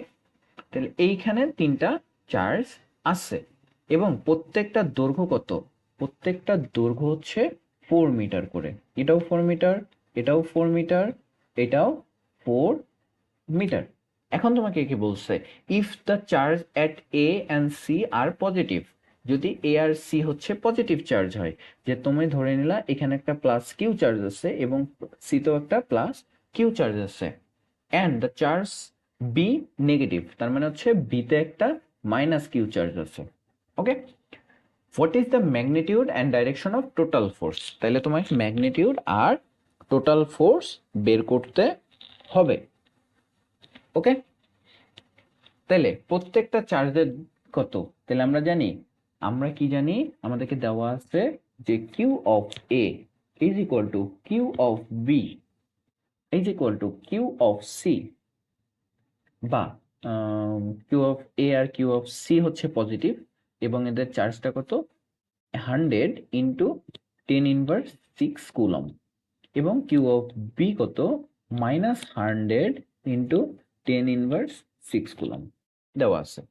তাহলে এইখানে তিনটা চার্জ আছে এবং প্রত্যেকটা দৈর্ঘ্য কত? প্রত্যেকটা দৈর্ঘ্য হচ্ছে 4 মিটার করে। এটাও 4 মিটার, এটাও 4 মিটার, এটাও 4 মিটার। এখন তোমাকে কি বলছে? If the charge at A and C are positive, যদি এ আর সি হচ্ছে পজিটিভ চার্জ হয়, যে তুমি ধরে নিলা এখানে একটা প্লাস কিউ চার্জ আছে এবং সিতেও একটা প্লাস কিউ চার্জ আছে, and the charge B negative, তার মানে হচ্ছে বিতে একটা মাইনাস কিউ চার্জ আছে। Okay, what is the magnitude and direction of total force? তাহলে তোমাকে ম্যাগনিটিউড আর টোটাল ফোর্স বের করতে হবে। ওকে, তাহলে প্রত্যেকটা চার্জের কত? তাহলে আমরা জানি, আমরা কি জানি? আমাদেরকে দেওয়া আছে যে Q of A is equal to Q of B is equal to Q of C, বা কিউ অফ এ আর কিউ অফ সি হচ্ছে পজিটিভ এবং এদের চার্জটা কত? 100 × 10⁻⁶ কুলম, এবং কিউ অফ বি কত? -100 × 10⁻⁶ কুলম দেওয়া আছে।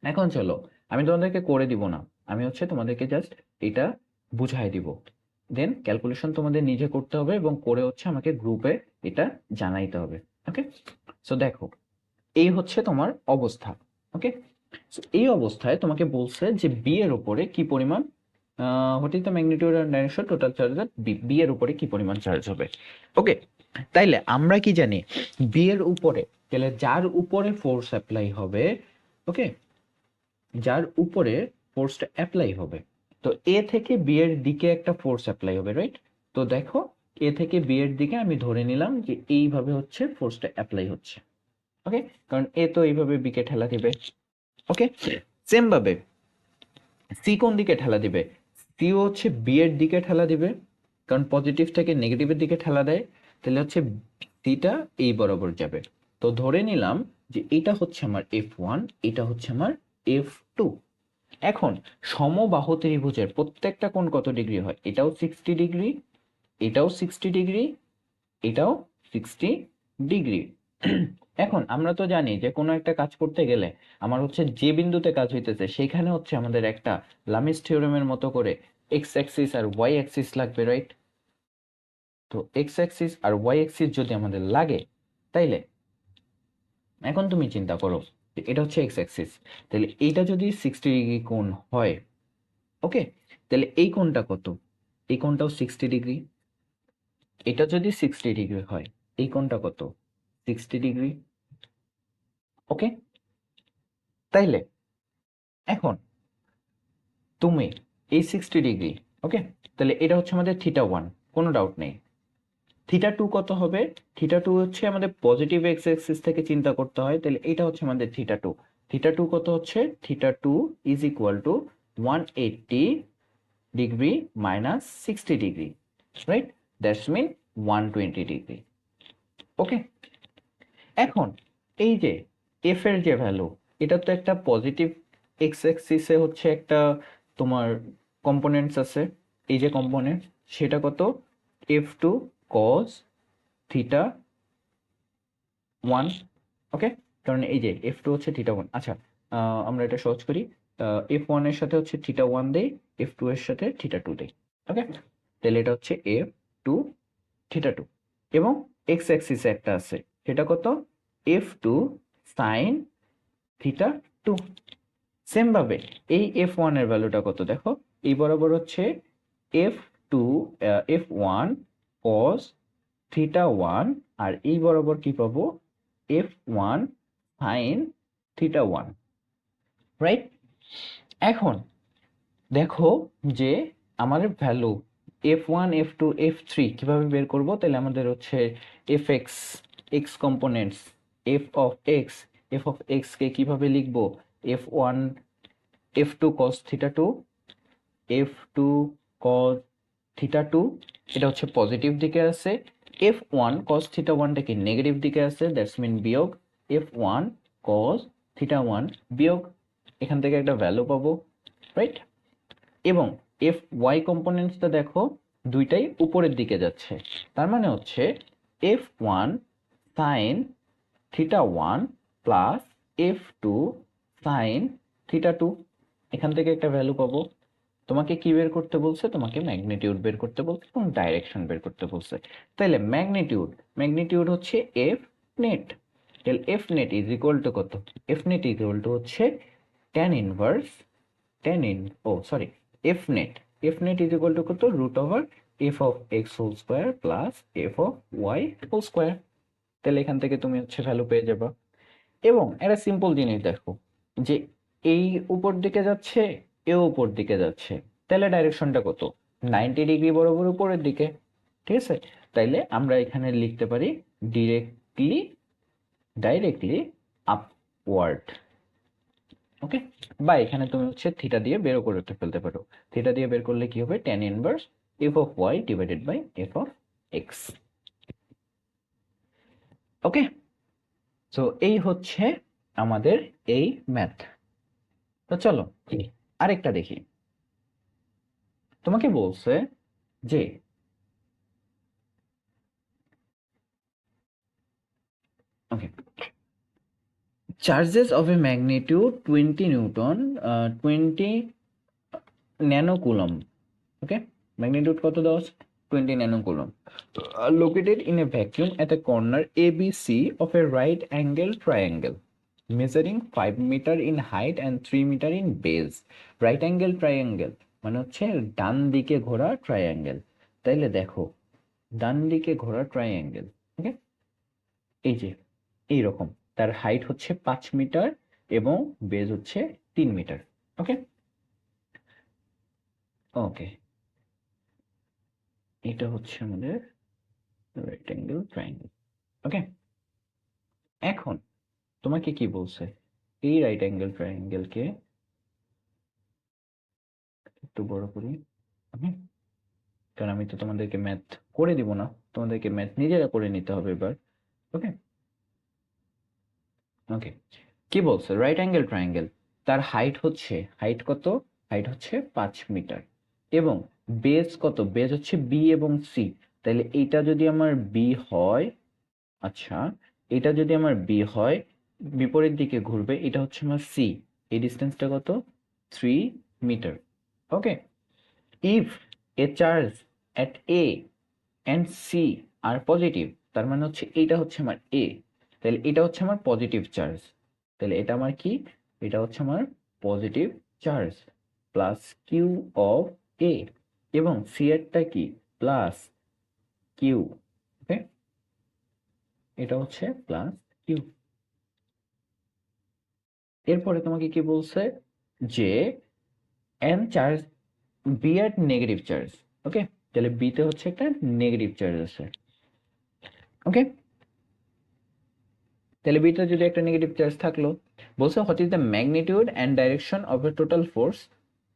এখন চলো, আমি তোমাদেরকে করে দিব না, আমি হচ্ছে তোমাদেরকে জাস্ট এটা বুঝাই দিব, দেন ক্যালকুলেশন তোমাদের নিজে করতে হবে এবং করে হচ্ছে আমাকে গ্রুপে এটা জানাইতে হবে। ওকে, সো দেখো, এই হচ্ছে তোমার অবস্থা। ওকে, এই অবস্থায় তোমাকে বলছে যে বি এর উপরে কি পরিমাণ, what is the magnitude and direction total charge at B, B এর উপরে কি পরিমাণ চার্জ হবে। ওকে, তাইলে আমরা কি জানি? বি এর উপরে, তাহলে যার উপরে ফোর্স অ্যাপ্লাই হবে, ওকে, যার উপরে ফোর্সটা অ্যাপ্লাই হবে, তো এ থেকে বি এর দিকে একটা ফোর্স অ্যাপ্লাই হবে, রাইট? তো দেখো, এ থেকে বি এর দিকে আমি ধরে নিলাম যে এইভাবে হচ্ছে ফোর্সটা অ্যাপ্লাই হচ্ছে। ওকে, কারণ এ তো এইভাবে বি কে ঠেলা দিবে। ওকে, সেম ভাবে সি কোন দিকে ঠেলা দিবে? সিও হচ্ছে বি এর দিকে ঠেলা দিবে, কারণ পজিটিভ থেকে নেগেটিভের দিকে ঠেলা দেয়। তাহলে হচ্ছে সিটা এই বরাবর যাবে। তো ধরে নিলাম যে এটা হচ্ছে আমার F1, এটা হচ্ছে আমার F2। এখন সমবাহু ত্রিভুজের প্রত্যেকটা কোণ কত ডিগ্রি হয়? এটাও 60 ডিগ্রি, এটাও 60 ডিগ্রি, এটাও 60 ডিগ্রি। এখন আমরা তো জানি যে কোনো একটা কাজ করতে গেলে আমার হচ্ছে যে বিন্দুতে কাজ হইতেছে সেখানে হচ্ছে আমাদের একটা লামিস থিওরেমের মতো করে এক্স অ্যাক্সিস আর ওয়াই অ্যাক্সিস লাগবে, রাইট? তো এক্স অ্যাক্সিস আর ওয়াই অ্যাক্সিস যদি আমাদের লাগে, তাইলে এখন তুমি চিন্তা করো যে এটা হচ্ছে এক্স অ্যাক্সিস, তাহলে এইটা যদি 60 ডিগ্রি কোণ হয়, ওকে, তাহলে এই কোণটা কত? এই কোণটাও 60 ডিগ্রি। এটা যদি 60 ডিগ্রি হয়, এই কোণটা কত? 60 ডিগ্রি। ওকে, তাইলে এখন তুমি এই 60 ডিগ্রি, ওকে, তাহলে এটা হচ্ছে আমাদের θ1, কোনো ডাউট নেই। θ2 কত হবে? θ2 হচ্ছে আমাদের পজিটিভ এক্স অ্যাক্সিস থেকে চিন্তা করতে হয়, তাহলে এটা হচ্ছে আমাদের θ2। θ2 কত হচ্ছে? θ2 is equal to 180 degree minus 60 degree, right? That's mean 120 degree. Okay, এখন এই যে এফ এর যে ভ্যালু, এটা তো একটা পজিটিভ এক্স অ্যাক্সিসে হচ্ছে একটা তোমার কম্পোনেন্টস আছে, এই যে কম্পোনেন্ট, সেটা কত? F2 cos θ1। ওকে, কারণ এই যে F2 হচ্ছে θ1। আচ্ছা, আমরা এটা সহজ করি, F1 এর সাথে হচ্ছে θ1 দেই, F2 এর সাথে θ2 দেই। ওকে, তাহলে এটা হচ্ছে F2 θ2 এবং এক্স অ্যাক্সিসে একটা আছে, সেটা কত? F2 sin θ2। সেম ভাবে এই F1 এর ভ্যালুটা কত দেখো, এই বরাবর হচ্ছে F2 F1 cos θ1, আর এই বরাবর কি পাবো? F1 sin θ1, right? এখন দেখো যে আমাদের ভ্যালু F1 F2 F3 কিভাবে বের করব? তাহলে আমাদের হচ্ছে fx, x components, f of x কে কিভাবে লিখবো? F1 F2 cos θ2, F2 cos θ2, এটা হচ্ছে পজিটিভ দিকে আছে। F1 cos θ1 টা কি নেগেটিভ দিকে আছে, দ্যাটস মিন বিয়োগ F1 cos θ1 বিয়োগ, এখান থেকে একটা ভ্যালু পাবো, রাইট? এবং এফ ওয়াই কম্পোনেন্টসটা দেখো দুইটাই উপরের দিকে যাচ্ছে, তার মানে হচ্ছে F one sine theta one plus F two sine theta two. এখান থেকে একটা ভ্যালু পাবো। তোমাকে কি বের করতে বলছে? তোমাকে ম্যাগনিটিউড বের করতে বলছে এবং ডাইরেকশন বের করতে বলছে। তাহলে ম্যাগনিটিউড হচ্ছে এফ নেট। তাহলে F net is equal to কত? F net is equal to হচ্ছে tan inverse F net. F net is equal to কত? Root over F of x whole square plus F of Y whole square. তাহলে এখান থেকে তুমি হচ্ছে value পেয়ে যাবা। এবং একটা সিম্পল জিনিস দেখো যে এই উপর দিকে যাচ্ছে, এও উপর দিকে যাচ্ছে, তাহলে ডাইরেকশনটা কত? 90 ডিগ্রি বরাবর উপরের দিকে। ঠিক আছে, তাইলে আমরা এখানে লিখতে পারি ডাইরেক্টলি আপওয়ার্ড। ওকে, বা এখানে তুমি হচ্ছে থিটা দিয়ে বের করতে ফেলতে পারো। থিটা দিয়ে বের করলে কি হবে? Tan inverse F of Y divided by F of X. Okay, তো এই হচ্ছে আমাদের এই ম্যাথ। তো চলো আরেকটা দেখি। তোমাকে বলছে যে okay, charges of A magnitude 20 newton 20 nanocoulomb. Okay, magnitude কত দেওয়া আছে? 20 nanocoulomb, located in a vacuum at a corner ABC of a right angle triangle measuring 5 meter in height and 3 meter in base. Right angle triangle মানে হচ্ছে ডান দিকে ঘোরা triangle. তাইলে দেখো ডান দিকে ঘোরা ট্রায়াঙ্গেল, ওকে, এই যে এইরকম, তার হাইট হচ্ছে 5 মিটার এবং বেজ হচ্ছে 3 মিটার। ওকে ওকে, এটা হচ্ছে আমাদের রাইট অ্যাঙ্গেল ট্রায়াঙ্গেল। ওকে, এখন তোমাকে কি বলছে? এই রাইট অ্যাঙ্গেল ট্রায়াঙ্গেলকে একটু বড় করি আমি, কারণ আমি তো তোমাদেরকে ম্যাথ করে দিব না, তোমাদেরকে ম্যাথ নিজেরা করে নিতে হবে এবার। ওকে ওকে, কি বলছে? রাইট অ্যাঙ্গেল ট্রায়াঙ্গেল, তার হাইট কত? হাইট হচ্ছে 5 মিটার এবং বেস কত? বেস হচ্ছে বি এবং সি। তাহলে এইটা যদি আমার বি হয়, আচ্ছা, এটা যদি আমার বি হয়, বিপরীত দিকে ঘুরবে, এটা হচ্ছে আমার সি। এই ডিস্টেন্সটা কত? 3 metre. Okay, if a charge at A and C are positive, তার মানে হচ্ছে এইটা হচ্ছে আমার এ, তাহলে এটা হচ্ছে আমার পজিটিভ চার্জ। তাহলে এটা আমার কি? এটা হচ্ছে আমার positive charge plus Q of A, এবং সি এরটা কি? Plus Q. ওকে, এটা হচ্ছে প্লাস কিউ। এরপরে তোমাকে কি বলছে? যে এন চার্জ বি এর নেগেটিভ চার্জ। ওকে, তাহলে বিতে হচ্ছে একটা নেগেটিভ চার্জ আছে। ওকে, তাহলে বিটা যদি একটা নেগেটিভ চার্জ থাকলো, বলছে what is the magnitude and direction of a total force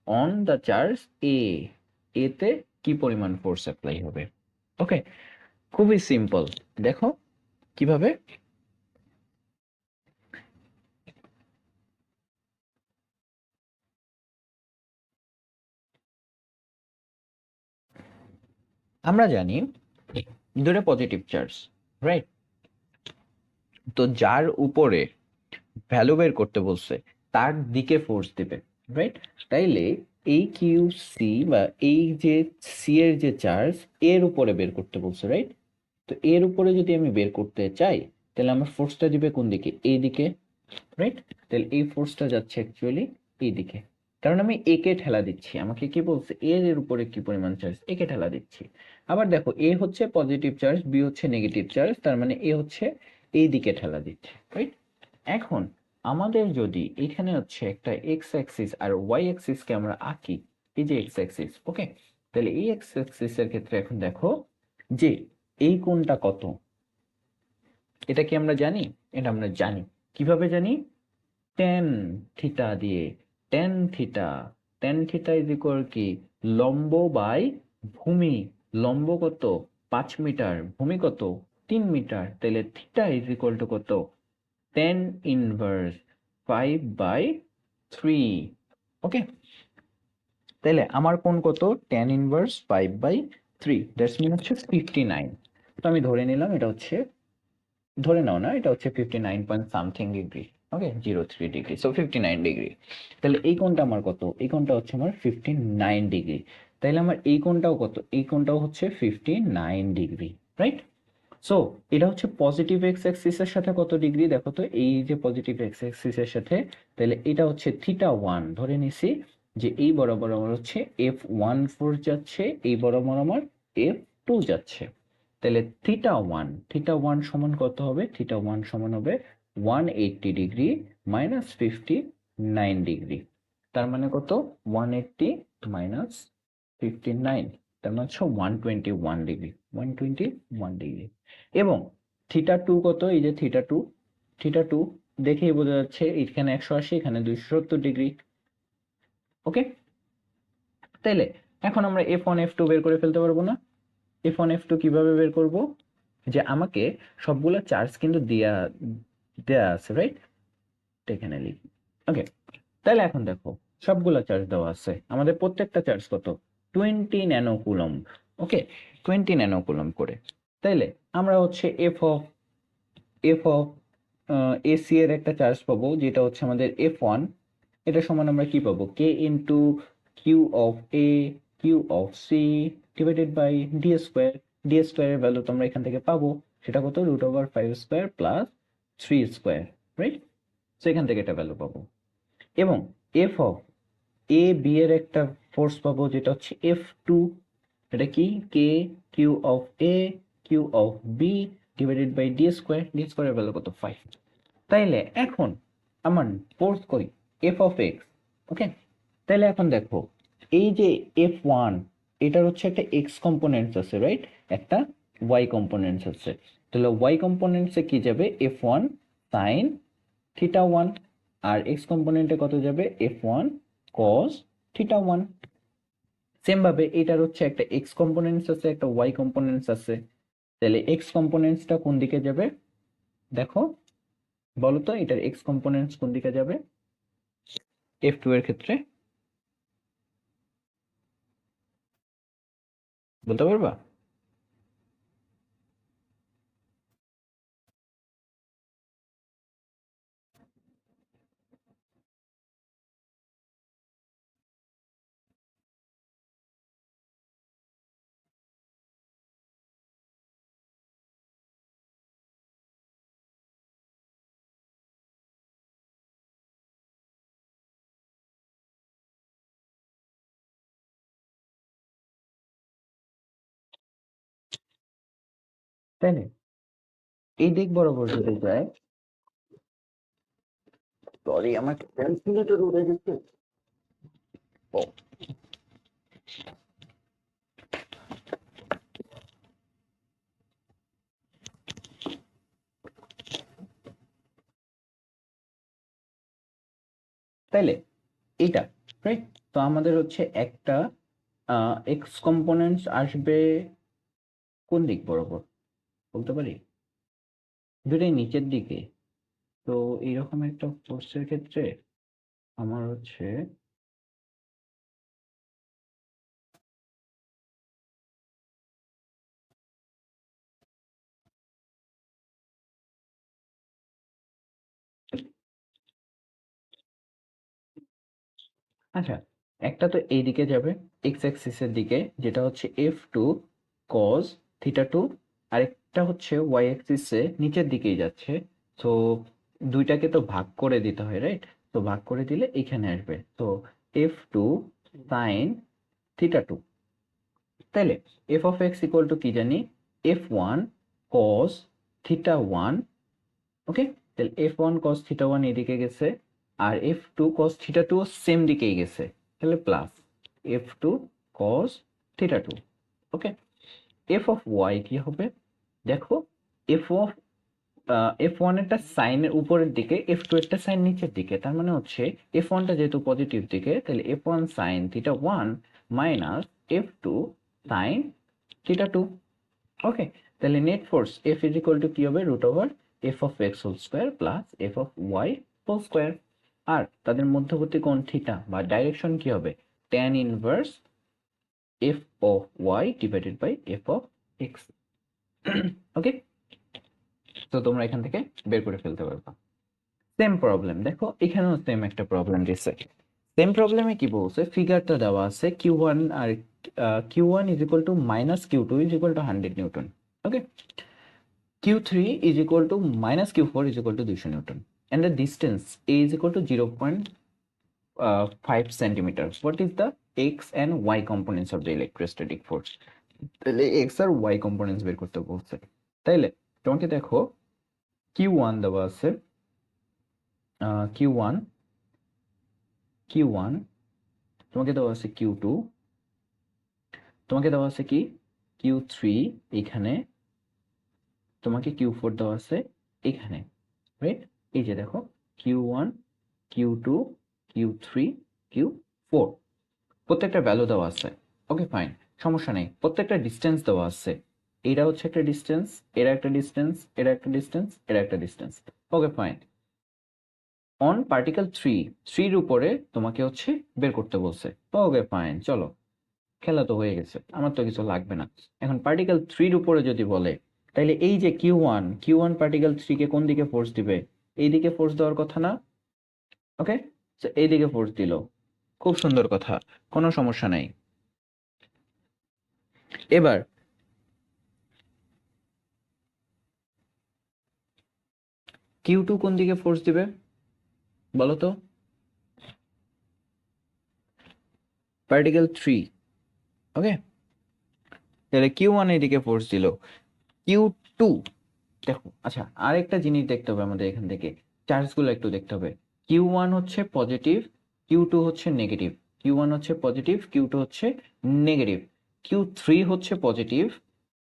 on the charge A. এতে কি পরিমাণ ফোর্স অ্যাপ্লাই হবে? ওকে, খুবই সিম্পল। দেখো কিভাবে। আমরা জানি দুটো পজিটিভ চার্জ, রাইট? তো যার উপরে ভ্যালু বের করতে বলছে তার দিকে ফোর্স দিবে, রাইট? তাইলে এই কিউ সি বা এই যে সি এর যে চার্জ এর উপরে বের করতে বলছে, রাইট? তো এর উপরে যদি আমি বের করতে চাই, তাহলে আমার ফোর্সটা দিবে কোন দিকে? এই দিকে, রাইট? তাহলে এই ফোর্সটা যাচ্ছে অ্যাকচুয়ালি এই দিকে, কারণ আমি একে ঠেলা দিচ্ছি। আমাকে কি বলছে? এর উপরে কি পরিমাণ চার্জ? একে ঠেলা দিচ্ছি। আবার দেখো এ হচ্ছে পজিটিভ চার্জ, বি হচ্ছে নেগেটিভ চার্জ, তার মানে এ হচ্ছে এই দিকে ঠেলা দিচ্ছে, রাইট? এখন আমাদের যদি এখানে হচ্ছে একটা এক্স অ্যাক্সিস আর ওয়াই অ্যাক্সিসকে আমরা আঁকি, এই যে এক্স অ্যাক্সিস, ওকে, তাহলে এই এক্স অ্যাক্সিসের ক্ষেত্রে এখন দেখো যে এই কোণটা কত, এটা কি আমরা জানি? এটা আমরা জানি। কিভাবে জানি? টেন থিটা দিয়ে। Tan theta, tan theta is equal কি? লম্ব বাই ভূমি। লম্ব কত? 5 মিটার, ভূমি কত? 3 মিটার, তাহলে থিটা ইজ ইকুয়াল টু কত? Ten inverse 5/3। ওকে, তাহলে আমার কোণ কত, tan ইনভার্স 5/3, দ্যাটস মিন হচ্ছে 59। তো আমি ধরে নিলাম এটা হচ্ছে, ধরে নাও না, এটা হচ্ছে 59 পয়েন্ট সামথিং ডিগ্রি। ওকে, 03 ডিগ্রি, সো 59 ডিগ্রি। তাহলে এই কোণটা আমার কত, এই কোণটা হচ্ছে আমার 59 ডিগ্রি। তাহলে আমার এই কোণটাও কত, এই কোণটাও হচ্ছে 59 ডিগ্রি, রাইট? সো এটা হচ্ছে পজিটিভ এক্স অ্যাক্সিসের সাথে কত ডিগ্রি দেখো তো, এই যে পজিটিভ এক্স অ্যাক্সিসের সাথে, তাহলে এটা হচ্ছে θ1 ধরে নিছি, যে এই বরাবর আমার হচ্ছে f1 যাচ্ছে, এই বরাবর আমার f2 যাচ্ছে। তাহলে θ1 সমান কত হবে, θ1 সমান হবে 180 ডিগ্রি মাইনাস 59 ডিগ্রি। তার মানে কত, 180 মাইনাস 59, তার মানে হচ্ছে 121 ডিগ্রি, 121 ডিগ্রি। এবং θ2 কত, এই যে θ2 দেখেই বোঝা যাচ্ছে, এখানে 180, এখানে 270 ডিগ্রি। ওকে, তাইলে এখন আমরা f1 f2 বের করে ফেলতে পারবো না? f1 f2 কিভাবে বের করব, যে আমাকে সবগুলো চার্জ কিন্তু দেয়া দেয়া আছে, রাইট? এখানে লিখি। ওকে, তাহলে এখন দেখো সবগুলা চার্জ দেওয়া আছে, আমাদের প্রত্যেকটা চার্জ কত, 20 ন্যানো কুলম্ব। ওকে, 20 ন্যানো কুলম্ব করে। তাইলে আমরা হচ্ছে এফ অফ এসি এর একটা চার্জ পাবো, যেটা হচ্ছে আমাদের f1, এটা সমান আমরা কি পাবো, K into Q of A Q of C divided by D square. D স্কোয়ারের ভ্যালু তোমরা এখান থেকে পাবো, সেটা কত, √5² প্লাস 3², রাইট? সো এখান থেকে একটা ভ্যালু পাবো। এবং এফ অফ এ বি এর একটা ফোর্স পাবো, যেটা হচ্ছে f2, এটা কি, K Q of A Q of B divided by D স্কোয়ারের ভ্যালু কত, 5। তাইলে এখন আমার ফোর্স কই, f(x), ওকে। তাইলে এখন দেখো, এই যে f1, এটার হচ্ছে একটা x কম্পোনেন্টস আছে, রাইট? একটা y কম্পোনেন্টস আছে। তাহলে y কম্পোনেন্টসে কি যাবে, f1 sin θ1, আর x কম্পোনেন্টে কত যাবে, f1 cos θ1। সেম ভাবে এটার হচ্ছে একটা x কম্পোনেন্টস আছে, একটা y কম্পোনেন্টস আছে। তাহলে x কম্পোনেন্টসটা কোন দিকে যাবে দেখো, বলো তো, এটার x কম্পোনেন্টস কোন দিকে যাবে f2 এর ক্ষেত্রে, বলতে পারবা? তাই না? এই দিক বরাবর যদি যায়, সরি আমার ক্যালকুলেটর উড়ে গেছে। ও, তাইলে এইটা, রাইট? তো আমাদের হচ্ছে একটা এক্স কম্পোনেন্টস আসবে কোন দিক বরাবর, বলতে পারি? দুটাই নিচের দিকে। তো এইরকম একটা ফোর্সের ক্ষেত্রে আমার হচ্ছে, আচ্ছা, একটা তো এই দিকে যাবে এক্স অ্যাক্সিসের দিকে, যেটা হচ্ছে f2 cos θ2, আরেকটা হচ্ছে ওয়াই অ্যাক্সিসে নিচের দিকেই যাচ্ছে। তো দুইটাকে তো ভাগ করে দিতে হয়, রাইট? তো ভাগ করে দিলে এখানে আসবে, তো f2 sin θ2। তাইলে f of x equal to কি জানি, f1 cos θ1। ওকে, তাহলে f1 cos θ1 এদিকে গেছে, আর f2 cos θ2 সেম দিকেই গেছে, তাহলে plus f2 cos θ2। Okay, f of y কি হবে দেখো, f of f1 এরটা সাইনের উপরের দিকে, f2 এরটা সাইন নিচের দিকে, তার মানে হচ্ছে f1 টা যেহেতু পজিটিভ দিকে, তাহলে f1 sin θ1 minus f2 sin θ2। Okay, তাহলে net force F is equal to কি হবে, √f of x whole square plus f of y whole square. আর তাদের মধ্যবর্তী কোণ থিটা বা ডাইরেকশন কি হবে, tan inverse f of y divided by f of x। Okay, তো তোমরা এখান থেকে বের করে ফেলতে পারবা। সেম প্রবলেম দেখো, এখানেও সেম একটা প্রবলেম দিচ্ছে। সেম প্রবলেমে কি বলছে, ফিগারটা দেওয়া আছে q1 আর q1 is equal to minus q2 is equal to 100 newton. Okay, q3 is equal to minus q4 is equal to 200 Newton, and the distance a is equal to 0.5 centimeter. What is the x and y components of the electrostatic force? তাহলে x আর y components বের করতে বলছে। তাইলে তোমাকে দেখো q1 দেওয়া আছে, q1 q1 তোমাকে দেওয়া আছে q2, তোমাকে দেওয়া আছে কি q3 এখানে, তোমাকে q4 দেওয়া আছে এখানে, রাইট? এই যে দেখো q1 q2 q3 q4 প্রত্যেকটা ভ্যালু দেওয়া আছে। ওকে ফাইন, সমস্যা নেই, প্রত্যেকটা ডিস্টেন্স দেওয়া আছে। এটা হচ্ছে একটা ডিস্টেন্স, এরা একটা ডিস্টেন্স, এরা একটা ডিস্টেন্স, এরা একটা distance. Okay fine, on particle 3 উপরে তোমাকে হচ্ছে বের করতে বলছে। ওকে ফাইন, চলো খেলা তো হয়ে গেছে, আমার তো কিছু লাগবে না। এখন পার্টিকেল 3 উপরে যদি বলে, তাইলে এই যে কিউ ওয়ান পার্টিকেল 3 কে কোন দিকে ফোর্স দিবে? এই দিকে ফোর্স দেওয়ার কথা না? ওকে, এই দিকে ফোর্স দিল, খুব সুন্দর কথা, কোনো সমস্যা নাই। এবার কিউ2 কোন দিকে ফোর্স দিবে বলো তো? পার্টিকেল 3। ওকে, তাহলে কিউ1 এদিকে ফোর্স দিল, কিউ2 দেখো, আচ্ছা আরেকটা জিনিস দেখতে হবে আমাদের, এখান থেকে চার্জগুলো একটু দেখতে হবে। কিউ1 হচ্ছে পজিটিভ, কিউ2 হচ্ছে নেগেটিভ। কিউ1 হচ্ছে পজিটিভ, কিউ2 হচ্ছে নেগেটিভ। কিউ3 হচ্ছে পজিটিভ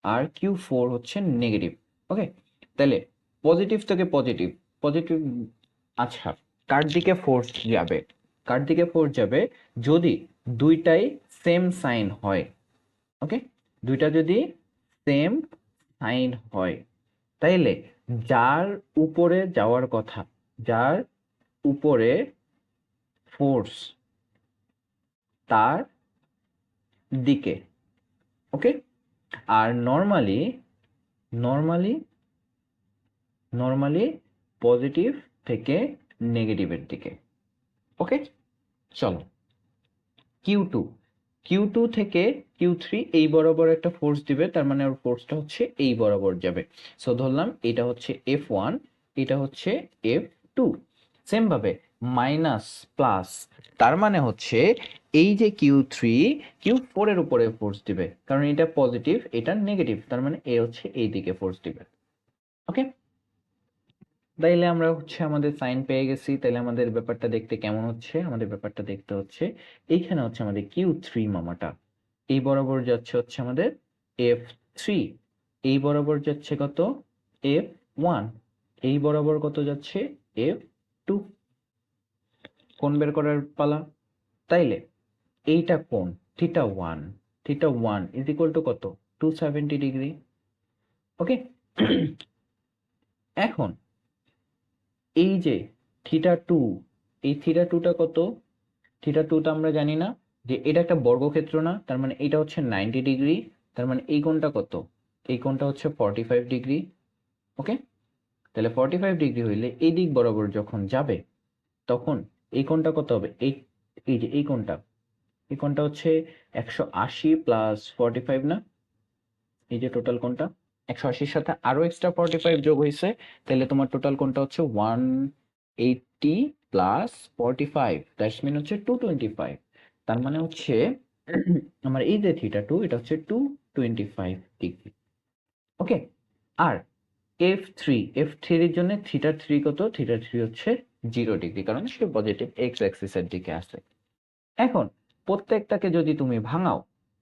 আর কিউ4 হচ্ছে নেগেটিভ। ওকে, তাহলে পজিটিভ থেকে পজিটিভ, পজিটিভ, আচ্ছা কার দিকে ফোর্স যাবে? কার দিকে ফোর্স যাবে যদি দুইটাই সেম সাইন হয়? ওকে, দুইটা যদি সেম সাইন হয়, তাইলে যার উপরে যাওয়ার কথা, যার উপরে ফোর্স তার দিকে। ওকে, আর নর্মালি নর্মালি নর্মালি পজিটিভ থেকে নেগেটিভের দিকে। ওকে, চলো কিউ2, কিউ2 থেকে কিউ3 এই বরাবর একটা ফোর্স দিবে, তার মানে ওর ফোর্সটা হচ্ছে এই বরাবর যাবে। সো ধরলাম এটা হচ্ছে F1, এটা হচ্ছে F2। সেম ভাবে মাইনাস প্লাস, তার মানে হচ্ছে এই যে কিউ3 কিউ4 এর উপরে ফোর্স দিবে, কারণ এটা পজিটিভ এটা নেগেটিভ, তার মানে এ হচ্ছে এই দিকে ফোর্স দিবে। ওকে, তাইলে আমরা হচ্ছে আমাদের সাইন পেয়ে গেছি। তাইলে আমাদের ব্যাপারটা দেখতে কেমন হচ্ছে? আমাদের ব্যাপারটা দেখতে হচ্ছে এইখানে হচ্ছে আমাদের কিউ3 মামাটা এই বরাবর যাচ্ছে হচ্ছে আমাদের F3, এই বরাবর যাচ্ছে কত? F1, এই বরাবর কত যাচ্ছে? F2। কোণ বের করার পালা। তাইলে এইটা কোণ θ1, θ1 ইজ ইকুয়াল টু কত? 270 ডিগ্রি। ওকে, এখন এই যে θ2, এই θ2টা কত? θ2টা আমরা জানি না, যে এটা একটা বর্গক্ষেত্র না, তার মানে এটা হচ্ছে 90 ডিগ্রি, তার মানে এই কোণটা কত? এই কোণটা হচ্ছে 45 ডিগ্রি। ওকে, তাহলে 45 ডিগ্রি হইলে এই দিক বরাবর যখন যাবে তখন এই কোণটা কত হবে? এই যে এই কোণটা হচ্ছে 180 প্লাস 45 না? এই যে টোটাল কোণটা 180-র সাথে আরো এক্সট্রা 45 যোগ হয়েছে, তাহলে তোমার টোটাল কোণটা হচ্ছে 180 প্লাস 45, দ্যাটস মিন হচ্ছে 225। তার মানে হচ্ছে আমার এই যে θ2 এটা হচ্ছে 225 ডিগ্রি। ওকে, আর F3 এর জন্য θ3 কত? θ3 হচ্ছে 0 ডিগ্রি, কারণ সে পজিটিভ এক্স অ্যাক্সিসের দিকে আছে। এখন প্রত্যেকটাকে যদি তুমি ভাঙাও,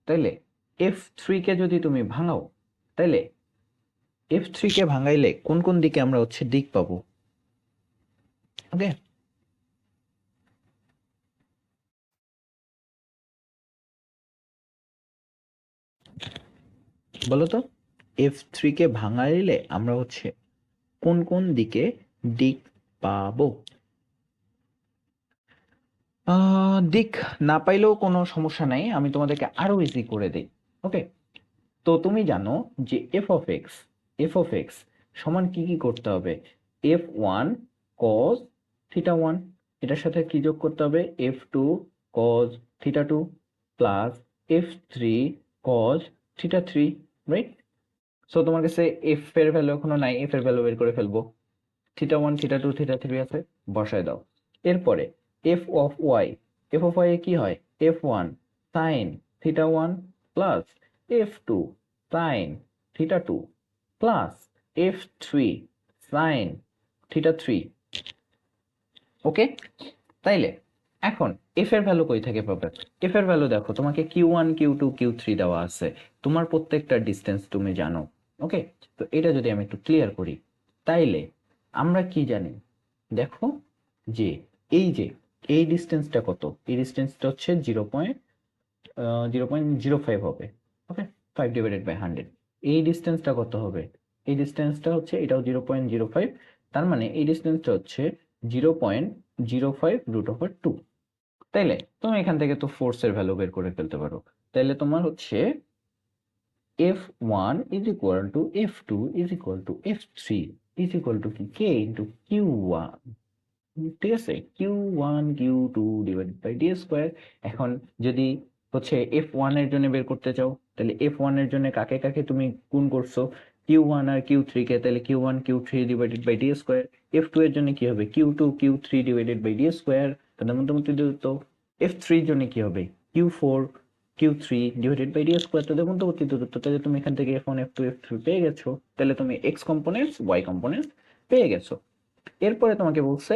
তাহলে F3 কে যদি তুমি ভাঙাও, তাহলে F3 কে ভাঙাইলে কোন কোন দিকে আমরা হচ্ছে দিক পাবো? ওকে, বলো তো, F3 কে ভাঙাইলে আমরা হচ্ছে কোন কোন দিকে দিক পাবো? দিক না পাইলেও কোনো সমস্যা নাই, আমি তোমাদেরকে আরো ইজি করে দিই। ওকে, তো তুমি জানো যে এফ অফ এক্স সমান কি কি করতে হবে? f1 cos θ1, এটার সাথে কি যোগ করতে হবে? f2 cos θ2 plus f3 cos θ3, right? So তোমার কাছে এফ এর ভ্যালু এখনো নাই, এফ এর ভ্যালু বের করে ফেলবো। θ1 θ2 θ3 আছে, বসায় দাও। এরপরে এফ অফ ওয়াই এ কি হয়? f1 sin θ1 plus f2 sin θ2 plus f3 sin θ3। Okay, তাইলে এখন এফ এর ভ্যালু কই থেকে পাবে? এফ এর ভ্যালু দেখো, তোমাকে কিউ1 কিউ2 কিউ3 দেওয়া আছে, তোমার প্রত্যেকটা ডিস্টেন্স তুমি জানো। ওকে, তো এটা যদি আমি একটু ক্লিয়ার করি, তাইলে আমরা কি জানি? দেখো যে এই যে এই ডিস্টেন্সটা কত? এই ডিস্টেন্সটা হচ্ছে 0.05 হবে। ওকে, 5/100। এই ডিস্টেন্সটা কত হবে? এই ডিস্টেন্সটা হচ্ছে, এটাও 0.05, তার মানে এই ডিস্টেন্সটা হচ্ছে 0.05√2। তাইলে তুমি এখান থেকে তো ফোর্সের ভ্যালু বের করে ফেলতে পারো। তাইলে তোমার হচ্ছে f1 is equal to f2 is equal to f3 is equal to কি? k into q1, ঠিক আছে? q1 q2 divided by D square. এখন যদি হচ্ছে f1 এর জন্য বের করতে চাও, তাহলে f1 এর জন্য কাকে কাকে তুমি গুণ করছো? q1 আর q3 কে, তাহলে q1 q3 divided by D square. f2 এর জন্য কি হবে? q2 q3 divided by D square, তাদের মধ্যে দূরত্ব। f3 এর জন্য কি হবে? q4 q3 divided by D square, তাদের মধ্যবর্তী দূরত্ব। তাহলে তুমি এখান থেকে f1 f2 f3 পেয়ে গেছো, তাহলে তুমি x কম্পোনেন্টস y কম্পোনেন্টস পেয়ে গেছো। এরপরে তোমাকে বলছে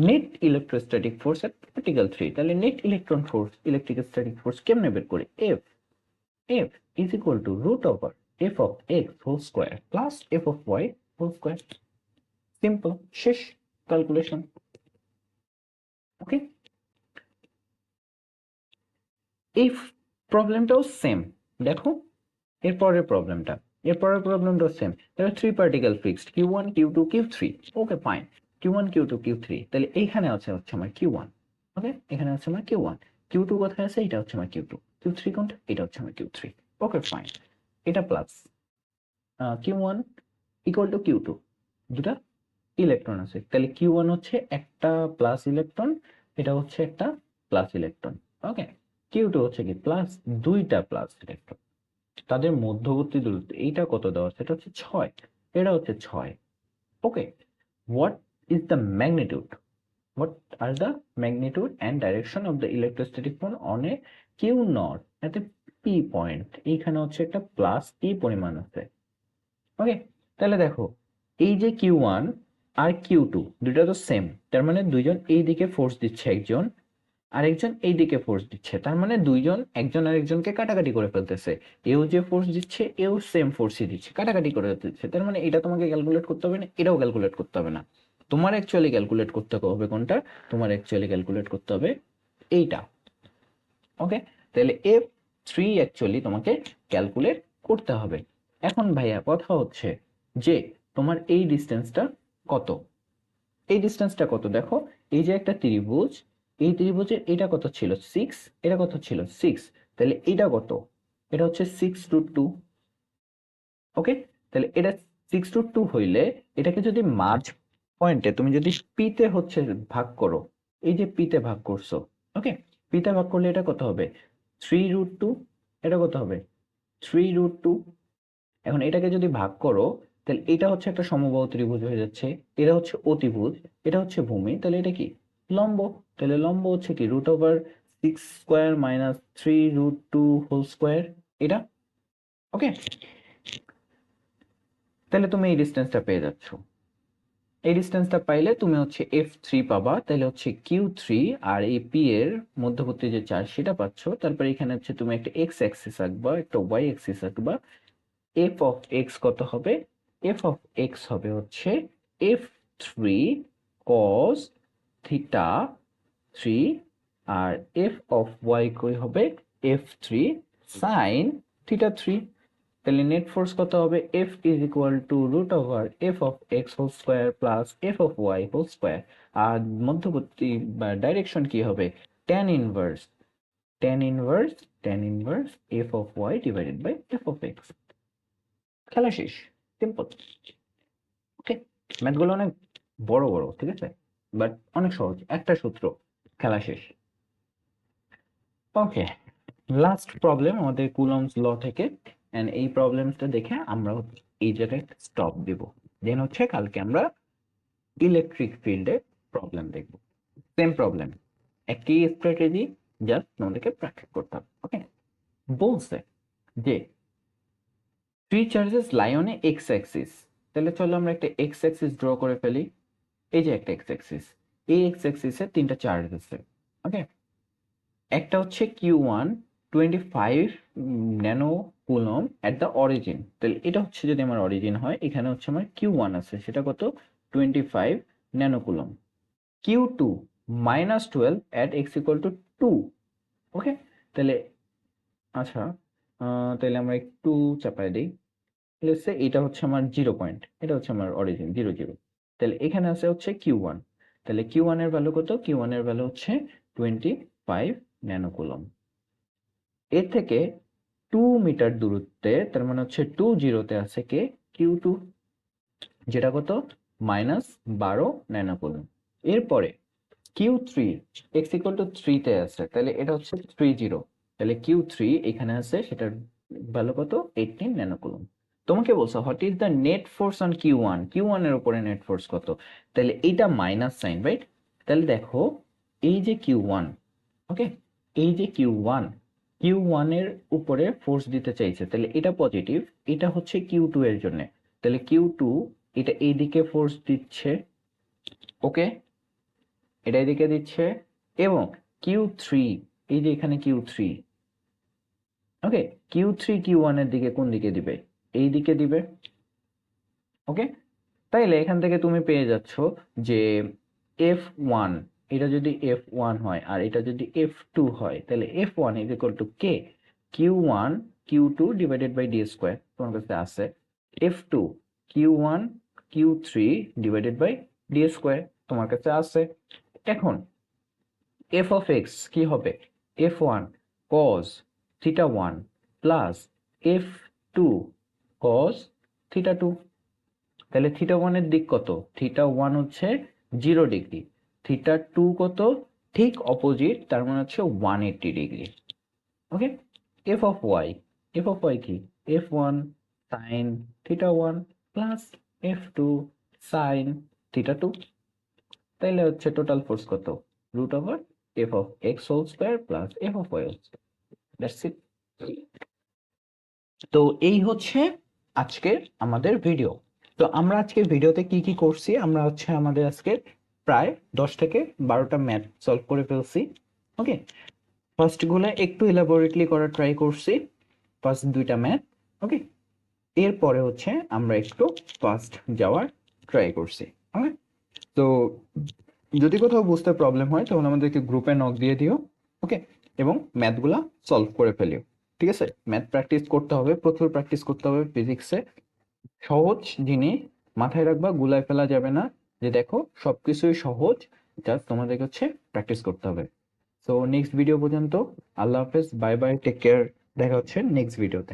net electrostatic force at particle 3, তাহলে net electron force, electrostatic force কেমনে বের করি? F is equal to root over F of x whole square plus F of Y whole square. Simple, শেষ ক্যালকুলেশন। ওকে, এই প্রবলেমটাও সেম। দেখো এরপরের প্রবলেমটাও সেম। তাহলে 3 পার্টিকেল ফিক্সড, কিউ1 কিউ2 কিউ3। ওকে ফাইন, কিউ1 কিউ2 কিউ3, তাহলে এইখানে হচ্ছে আমার কিউ1। ওকে, এখানে হচ্ছে আমার কিউ1। কিউ2 কোথায় আছে? এটা হচ্ছে আমার কিউ2। কিউ3 কোনটা? এটা হচ্ছে আমার কিউ3। ওকে ফাইন, এটা প্লাস কিউ1 ইকুয়াল টু কিউ2, দুটা ইলেকট্রন আছে, তাহলে কিউ1 হচ্ছে একটা প্লাস ইলেকট্রন, এটা হচ্ছে একটা প্লাস ইলেকট্রন। ওকে, কিউ2 হচ্ছে কি? প্লাস দুইটা প্লাস ইলেকট্রন, তাদের মধ্যবর্তী দূরত্ব এইটা কত দেওয়া আছে? এটা হচ্ছে 6, এটা হচ্ছে 6। Okay, what is the magnitude, what are the magnitude and direction of the electrostatic force on a Q naught at a P point? এইখানে হচ্ছে একটা প্লাস পি পরিমাণ আছে। ওকে, তাহলে দেখো এই যে কিউ1 আর কিউ2 দুইটা তো সেম, তার মানে দুইজন এই দিকে ফোর্স দিচ্ছে, একজন আরেকজন এই দিকে ফোর্স দিচ্ছে, তার মানে দুইজন একজন আরেকজনকে কাটাকাটি করে ফেলতেছে। এও যে ফোর্স দিচ্ছে, এও সেম ফোর্সই দিচ্ছে, কাটাকাটি করে দিচ্ছে। তার মানে এটা তোমাকে ক্যালকুলেট করতে হবে না, এটাও ক্যালকুলেট করতে হবে না। তোমার অ্যাকচুয়ালি ক্যালকুলেট করতে হবে কোনটা? তোমার অ্যাকচুয়ালি ক্যালকুলেট করতে হবে এইটা। ওকে, তাহলে f3 অ্যাকচুয়ালি তোমাকে ক্যালকুলেট করতে হবে। এখন ভাইয়া কথা হচ্ছে যে তোমার এই ডিস্টেন্সটা কত? এই ডিস্টেন্সটা কত? দেখো এই যে একটা ত্রিভুজ, এই ত্রিভুজের এটা কত ছিল? 6, এটা কত ছিল? 6, তাহলে এটা কত? এটা হচ্ছে 6√2। ওকে, তাহলে এটা 6√2 হইলে এটাকে যদি মাঝ পয়েন্টে তুমি যদি পিতে হচ্ছে ভাগ করো, এই যে পিতে ভাগ করছো, ওকে, পিতে ভাগ করলে এটা কত হবে? 3√2। এটা কত হবে? 3√2। এখন এটাকে যদি ভাগ করো, তাহলে এটা হচ্ছে একটা সমবাহু ত্রিভুজ হয়ে যাচ্ছে, এটা হচ্ছে অতিভুজ, এটা হচ্ছে ভূমি, তাহলে এটা কি? লম্ব। তাহলে লম্ব হচ্ছে কি? √6² মাইনাস 3√2 হোল স্কোয়ার, এটা। ওকে, তাহলে তুমি এই ডিস্টেন্সটা পেয়ে যাচ্ছ। এই ডিস্টেন্সটা পাইলে তুমি হচ্ছে f3 পাবা, তাহলে হচ্ছে q3 আর এই p এর মধ্যবর্তী যে চার্জ সেটা পাচ্ছ। তারপরে এখানে হচ্ছে তুমি একটা x অ্যাক্সিস আঁকবা, একটা y অ্যাক্সিস আঁকবা। f অফ x কত হবে? f অফ x হবে হচ্ছে f3 cos থিটা 3, আর f অফ y কই হবে? f3 sin theta 3। তাহলে নেট ফোর্স কত হবে? F is equal to root over F of x whole square plus F of Y whole square. আর মধ্যবর্তী বা ডাইরেকশন কি হবে? Tan inverse F of Y divided by F of X. খেলা শেষ, সিম্পল। ওকে, ম্যাথগুলো অনেক বড় বড়, ঠিক আছে, বাট অনেক সহজ, একটা সূত্র, খেলা শেষ। ওকে, লাস্ট প্রবলেম আমাদের কুলম্বস ল থেকে, এন্ড এই প্রবলেমসটা দেখে আমরা এই জায়গায় স্টপ দিব। দেন হচ্ছে কালকে আমরা ইলেকট্রিক ফিল্ডের প্রবলেম দেখব। সেম প্রবলেম, একই স্ট্র্যাটেজি, জাস্ট তোমাদেরকে প্র্যাকটিস করতে হবে। ওকে, বলছে যে three charges lie on a x Axis. তাহলে চলো আমরা একটা এক্স অ্যাক্সিস ড্র করে ফেলি। এই যে একটা এক্স অ্যাক্সিস, এই এক্স অ্যাক্সিসে তিনটা চার্জ আছে। ওকে, একটা হচ্ছে Q1 25 nano coulomb at the origin. তাহলে এটা হচ্ছে যদি আমার অরিজিন হয়, এখানে হচ্ছে আমার Q1 আছে, সেটা কত? 25 nano coulomb. Q2 -12 at x equal to 2। ওকে, তাহলে আচ্ছা, তাহলে আমরা একটু চাপাই দিই। লেটস সে এটা হচ্ছে আমার 0 পয়েন্ট, এটা হচ্ছে আমার অরিজিন 0 0। তাহলে এখানে আছে হচ্ছে Q1। তাহলে Q1 এর ভ্যালু কত? Q1 এর ভ্যালু হচ্ছে 25 ন্যানো কুলম। এর থেকে 2 মিটার দূরত্বে, তার মানে হচ্ছে 20 আছে কে? Q2, যেটা কত? -12 ন্যানো কুলম। এরপরে Q3 x ইকুয়াল টু 3 তে আছে, তাহলে এটা হচ্ছে 30। তাহলে Q3 এখানে আছে, সেটার ভ্যালু কত? 18 ন্যানো কুলম। তোমাকে বলছো what is the net force on Q1, Q1 এর উপরে নেট ফোর্স কত? তাহলে এইটা মাইনাস সাইন, রাইট? তাহলে দেখো, এই যে Q1, ওকে, এই যে Q1 এর উপরে ফোর্স দিতে চাইছে, তাহলে এটা পজিটিভ, এটা হচ্ছে Q2 এর জন্য। তাহলে Q2 এটা এইদিকে ফোর্স দিচ্ছে, ওকে, এটা এদিকে দিচ্ছে, এবং Q3, এই যে এখানে Q3, ওকে, Q3 Q1 এর দিকে কোন দিকে দিবে? এই দিকে দিবে। ওকে, তাইলে এখান থেকে তুমি পেয়ে যাচ্ছ যে F1, এটা যদি F1 হয় আর এটা যদি F2 হয়, তাহলে F1 is equal to K? Q1 Q2 divided by D square. তোমার কাছে আছে F2 Q1 Q3 divided by D square, তোমার কাছে আছে। এখন f of x কি হবে? f1 cos theta 1 plus f2 cos theta 2। তাহলে থিটা 1 এর দিক কত? থিটা 1 হচ্ছে 0 ডিগ্রি, থিটা 2 কত? ঠিক অপোজিট, তার মানে হচ্ছে 180 degree. Okay, f of y কি? f1 sin theta 1 plus f2 sin theta 2। তাইলে হচ্ছে টোটাল ফোর্স কত? Root over F of x whole square plus F of Y whole square. That's it. তো এই হচ্ছে আজকের আমাদের ভিডিও। তো আমরা আজকের ভিডিওতে কি কি করছি, আমরা হচ্ছে আমাদের আজকে প্রায় 10 থেকে 12টা ম্যাথ সলভ করে ফেলছি। ওকে, ফার্স্ট গুলো একটু ইলাবোরেটলি করার ট্রাই করছি, ফার্স্ট দুইটা ম্যাথ। ওকে, এরপরে হচ্ছে আমরা একটু ফাস্ট যাওয়ার ট্রাই করছি। ওকে, তো যদি কোথাও বুঝতে প্রবলেম হয় তাহলে আমাদেরকে গ্রুপে নক দিয়ে দিও। ওকে, এবং ম্যাথগুলা সলভ করে ফেলিও। ঠিক আছে, ম্যাথ প্র্যাকটিস করতে হবে, প্রচুর প্র্যাকটিস করতে হবে ফিজিক্সে। সহজ জিনিস মাথায় রাখবা, গুলায় ফেলা যাবে না, যে দেখো সবকিছুই সহজ, জাস্ট তোমাদেরকে হচ্ছে প্র্যাকটিস করতে হবে। তো নেক্সট ভিডিও পর্যন্ত আল্লাহ হাফেজ, বাই বাই, টেক কেয়ার, দেখা হচ্ছে নেক্সট ভিডিওতে।